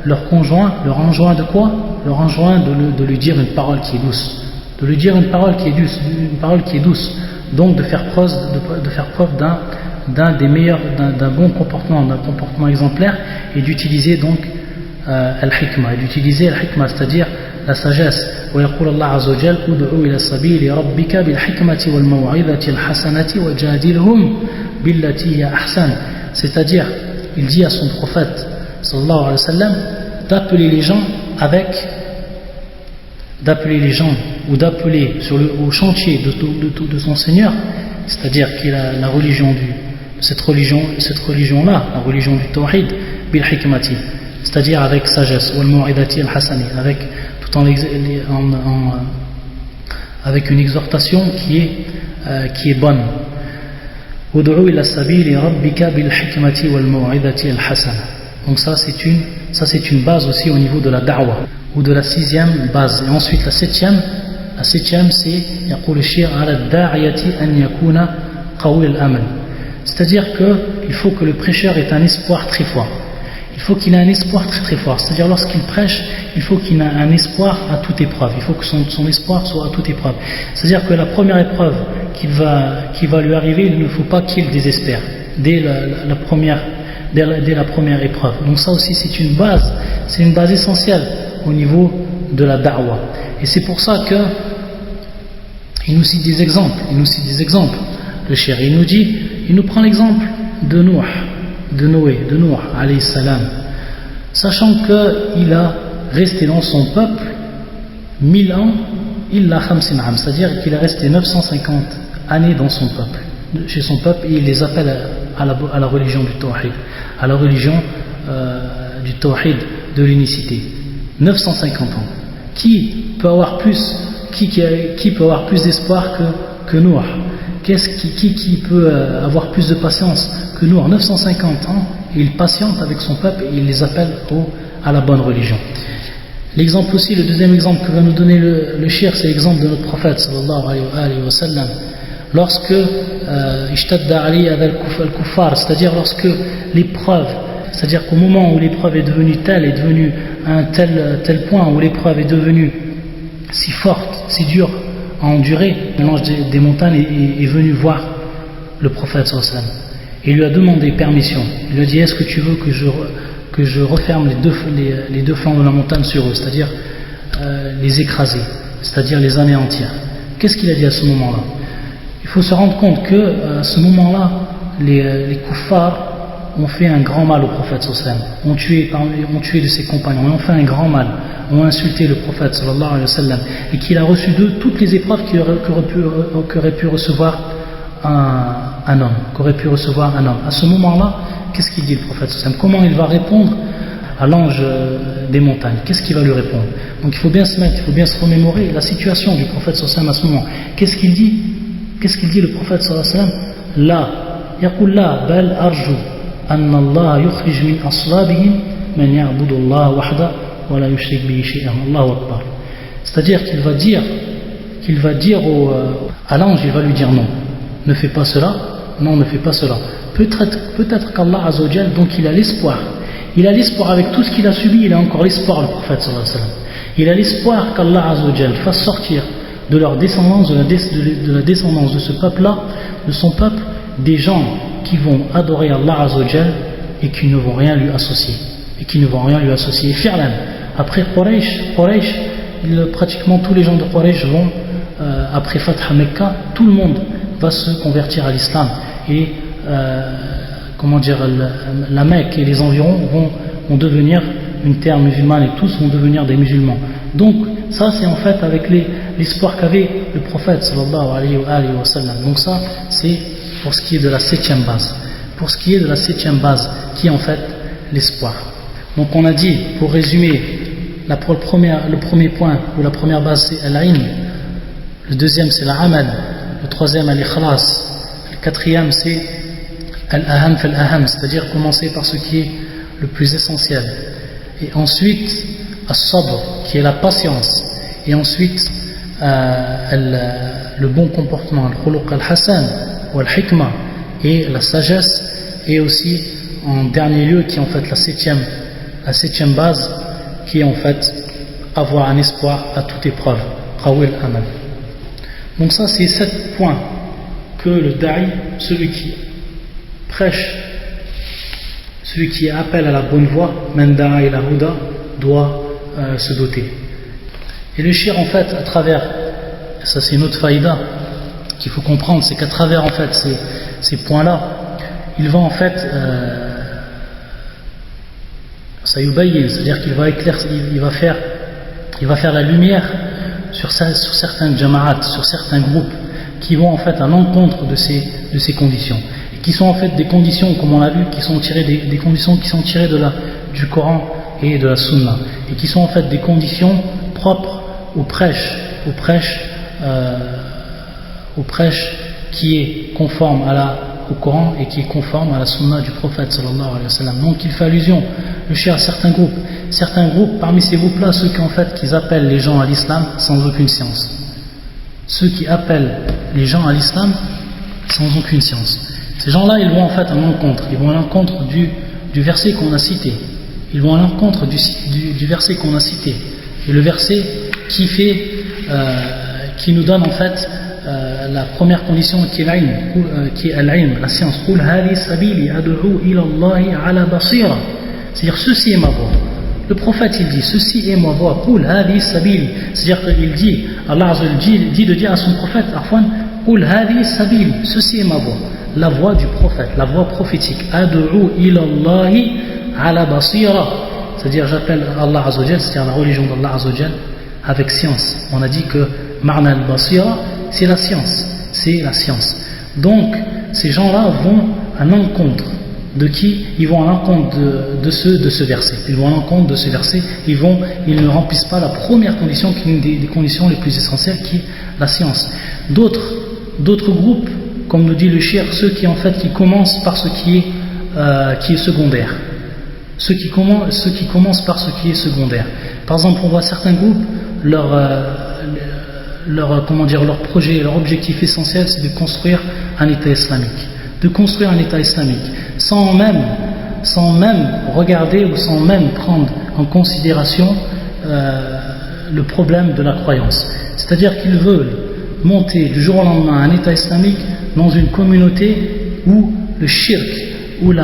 leur enjoint de quoi? Leur enjoint de lui dire une parole qui est douce, de lui dire une parole qui est douce, donc de faire preuve d'un bon comportement, d'un comportement exemplaire, et d'utiliser donc al-hikmah, c'est-à-dire la sagesse. ويقول الله عز وجل ادعو إلى سبيل ربك بالحكمة والموعظة الحسنة وجادلهم بالتي هي أحسن, c'est-à-dire il dit à son prophète sallallahu alayhi wa sallam d'appeler les gens ou d'appeler au chantier de son Seigneur, c'est-à-dire qu'il a la religion cette religion-là, la religion du tawhid, bil hikmati, c'est-à-dire avec sagesse, wal mu'idati al hasani, avec une exhortation qui est bonne. Ud'u ila sabili rabbika bil hikmati wal mu'idati al hasana. Donc ça c'est une base aussi au niveau de la da'wah, ou de la 6e base. Et ensuite la septième c'est يقول الشيخ على الداعية أن يكون قوي الأمل, c'est-à-dire qu'il faut que le prêcheur ait un espoir très fort. Il faut qu'il ait un espoir très très fort, c'est-à-dire lorsqu'il prêche, il faut qu'il ait un espoir à toute épreuve, il faut que son espoir soit à toute épreuve, c'est-à-dire que la première épreuve qui va lui arriver, il ne faut pas qu'il désespère dès la première épreuve. Donc ça aussi c'est une base essentielle au niveau de la da'wah. Et c'est pour ça que il nous cite des exemples, le shir, il nous prend l'exemple de Noé alayhi salam, sachant qu'il a resté dans son peuple 1000 ans, illa khamsin am, c'est-à-dire qu'il est resté 950 années chez son peuple, et il les appelle à la religion du tawhid, à la religion du tawhid, de l'unicité. 950 ans. Qui peut avoir plus d'espoir que Noé? Qui peut avoir plus de patience que Noé? 950 ans, et il patiente avec son peuple et il les appelle à la bonne religion. L'exemple aussi, le deuxième exemple que va nous donner le shir, c'est l'exemple de notre prophète sallallahu alayhi wa sallam. Lorsque ishtadda alayhi al-kuffar, c'est-à-dire lorsque l'épreuve, c'est-à-dire qu'au moment où l'épreuve est devenue à un tel point, où l'épreuve est devenue si forte, si dure à endurer, l'ange des montagnes est venu voir le prophète sallallahu alayhi wa sallam et lui a demandé permission. Il lui a dit: est-ce que tu veux que je referme les deux flancs de la montagne sur eux, c'est-à-dire les écraser, c'est-à-dire les anéantir? Qu'est-ce qu'il a dit à ce moment-là? Il faut se rendre compte que à ce moment-là, les kuffars ont fait un grand mal au prophète sallallahu alayhi wa sallam, ont tué de ses compagnons, et ont fait un grand mal, ont insulté le prophète sallallahu alayhi wa sallam, et qu'il a reçu d'eux toutes les épreuves qu'aurait pu recevoir un homme, qu'aurait pu recevoir un homme. À ce moment-là, qu'est-ce qu'il dit le prophète sallallahu alayhi wa sallam? Comment il va répondre à l'ange des montagnes? Qu'est-ce qu'il va lui répondre? Donc il faut bien se remémorer la situation du prophète sallallahu alayhi wa sallam à ce moment. Qu'est-ce qu'il dit? Qu'est-ce qu'il dit le prophète sallallahu alayhi wa sallam? La, yaqul la, bal arju, anna Allah yukhrij min aslabihim man ya'budu Allah wahda wa la yushrik bihi shay'an. Allahu Akbar. C'est-à-dire qu'il va dire à l'ange, il va lui dire non, ne fais pas cela, non, ne fais pas cela. Peut-être qu'Allah Azza wa Jal, donc il a l'espoir avec tout ce qu'il a subi, il a encore l'espoir, le prophète sallallahu alayhi wa sallam. Il a l'espoir qu'Allah Azza wa Jal fasse sortir de leur descendance, de la descendance de ce peuple-là, de son peuple, des gens qui vont adorer Allah Azza wa Jal et qui ne vont rien lui associer. Et Fi'lan, après Quraysh, pratiquement tous les gens de Quraysh vont, après Fatha Mecca, tout le monde va se convertir à l'islam. Et la Mecque et les environs vont devenir une terre musulmane et tous vont devenir des musulmans. Donc ça c'est en fait avec l'espoir qu'avait le prophète sallallahu alayhi wa sallam. Donc ça c'est pour ce qui est de la septième base. Pour ce qui est de la septième base qui est en fait l'espoir. Donc on a dit, pour résumer, le premier point ou la première base c'est al-ilm, le deuxième c'est l'amal, le troisième al-ikhlas, le quatrième c'est al-aham fal-aham, c'est-à-dire commencer par ce qui est le plus essentiel, et ensuite as-sabr qui est la patience, et ensuite le bon comportement, al-khuluq al-hasan ou al-hikma, et la sagesse, et aussi en dernier lieu qui est en fait la septième base qui est en fait avoir un espoir à toute épreuve, qawil amal. Donc ça c'est 7 points que le da'i, celui qui prêche, celui qui appelle à la bonne voie, man da'a ila huda, doit se doter. Et le shir en fait, à travers, ça c'est une autre faïda qu'il faut comprendre, c'est qu'à travers en fait ces points-là, il va en fait c'est-à-dire qu'il va éclaircir, il va faire la lumière sur certains jama'at, sur certains groupes qui vont en fait à l'encontre de ces conditions, et qui sont en fait des conditions, comme on l'a vu, qui sont tirées des conditions qui sont tirées du Coran et de la Sunna, et qui sont en fait des conditions propres au prêche qui est conforme au Coran et qui est conforme à la Sunna du prophète sallallahu alayhi wa sallam. Donc il fait allusion, le shir, à certains groupes, parmi ces groupes-là, ceux qui appellent les gens à l'islam sans aucune science. Ceux qui appellent les gens à l'islam sans aucune science. Ces gens-là, ils vont en fait à l'encontre du verset qu'on a cité. Ils vont à l'encontre du verset qu'on a cité. Et le verset qui nous donne en fait la première condition qui est l'ilm, la science. Qul hadi sabili ad'u ila Allahi ala basira. C'est-à-dire ceci est ma voie. Le prophète il dit ceci est ma voie. Qul hadi sabili. C'est-à-dire qu'il dit, Allah Azza wa Jalla dit de dire à son prophète, Afwan, Qul hadi sabili. Ceci est ma voie. La voie du prophète, la voie prophétique. Ad'u ila Allahi ala basira. C'est-à-dire j'appelle Allah Azza wa Jalla, c'est-à-dire la religion d'Allah Azza wa Jalla avec science. On a dit que Ma'na al-basira, c'est la science. Donc, ces gens-là vont à l'encontre de qui? Ils vont à l'encontre de ce verset. Ils vont à l'encontre de ce verset. Ils ne remplissent pas la première condition, qui est une des conditions les plus essentielles, qui est la science. D'autres groupes, comme nous dit le shir, ceux qui commencent par ce qui est secondaire. Ceux qui commencent par ce qui est secondaire. Par exemple, on voit certains groupes, leur projet, leur objectif essentiel, c'est de construire un État islamique. Sans même regarder ou sans même prendre en considération le problème de la croyance. C'est-à-dire qu'ils veulent monter du jour au lendemain un État islamique dans une communauté où le shirk, où le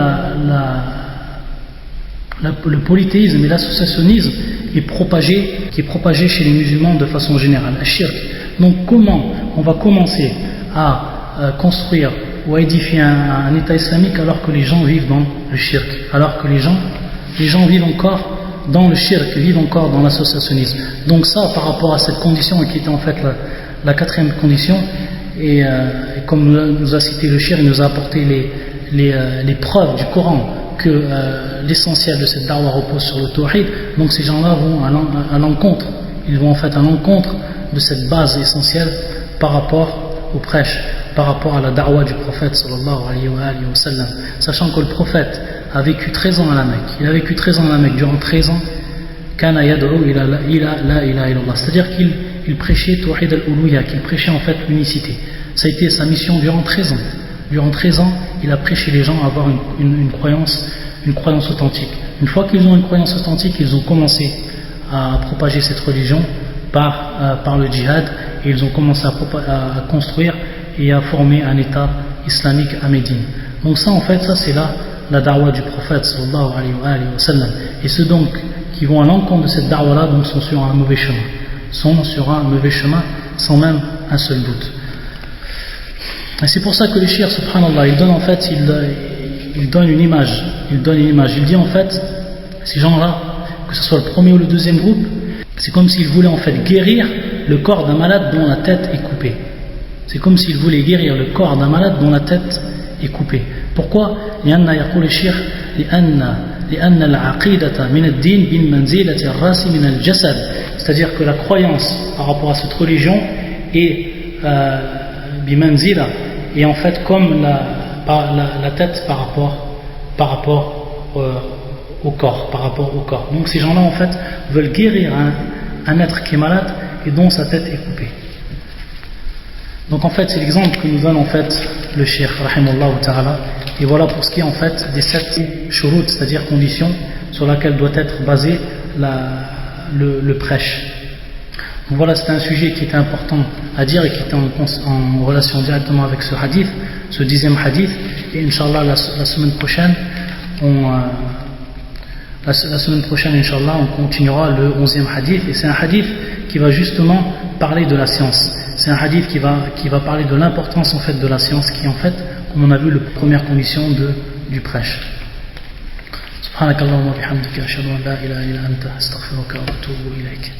polythéisme et l'associationnisme est propagé chez les musulmans de façon générale, le shirk. Donc comment on va commencer à construire ou à édifier un État islamique alors que les gens vivent dans le shirk, alors que les gens vivent encore dans le shirk, vivent encore dans l'associationnisme. Donc ça, par rapport à cette condition qui était en fait la quatrième condition, et comme nous a cité le cheikh, il nous a apporté les preuves du Coran que l'essentiel de cette da'wah repose sur le tawhid. Donc ces gens-là vont à l'encontre, ils vont en fait à l'encontre de cette base essentielle par rapport au prêche, par rapport à la da'wah du prophète sallallahu alayhi wa sallam. Sachant que le prophète a vécu 13 ans à la Mecque, il a vécu 13 ans à la Mecque, durant 13 ans, kana yad'u ila la ilaha illallah, c'est-à-dire qu'il prêchait tawhid al-uluhiyya, qu'il prêchait en fait l'unicité. Ça a été sa mission durant 13 ans. Durant 13 ans, il a prêché les gens à avoir une croyance authentique. Une fois qu'ils ont une croyance authentique, ils ont commencé à propager cette religion par le djihad, et ils ont commencé à construire et à former un État islamique à Médine. Donc ça en fait, ça c'est la da'wah du prophète sallallahu alayhi wa sallam. Et ceux donc qui vont à l'encontre de cette da'wah là donc sont sur un mauvais chemin. Sont sur un mauvais chemin sans même un seul doute. Et c'est pour ça que le cheikh, subhanallah, il donne en fait, il donne une image. Il dit en fait, ces gens-là, que ce soit le premier ou le deuxième groupe, c'est comme s'ils voulaient en fait guérir le corps d'un malade dont la tête est coupée. C'est comme s'ils voulaient guérir le corps d'un malade dont la tête est coupée. Pourquoi? C'est-à-dire que la croyance par rapport à cette religion est bimanzila, et en fait comme la tête par rapport au corps. Donc ces gens-là en fait veulent guérir un être qui est malade et dont sa tête est coupée. Donc en fait c'est l'exemple que nous donne en fait le cheikh rahimahullah ta'ala. Et voilà pour ce qui est en fait des 7 shurut, c'est-à-dire conditions sur laquelle doit être basé le prêche. Donc voilà, c'était un sujet qui était important à dire et qui était en relation directement avec ce hadith, ce 10e hadith. Et Inch'Allah la semaine prochaine Inch'Allah, on continuera le 11e hadith, et c'est un hadith qui va justement parler de la science. C'est un hadith qui va parler de l'importance en fait de la science, qui est en fait, comme on a vu, la première condition du prêche. Subhanakallahumma wa bihamdika ashhadu an la ilaha illa anta astaghfiruka wa atubu ilayk.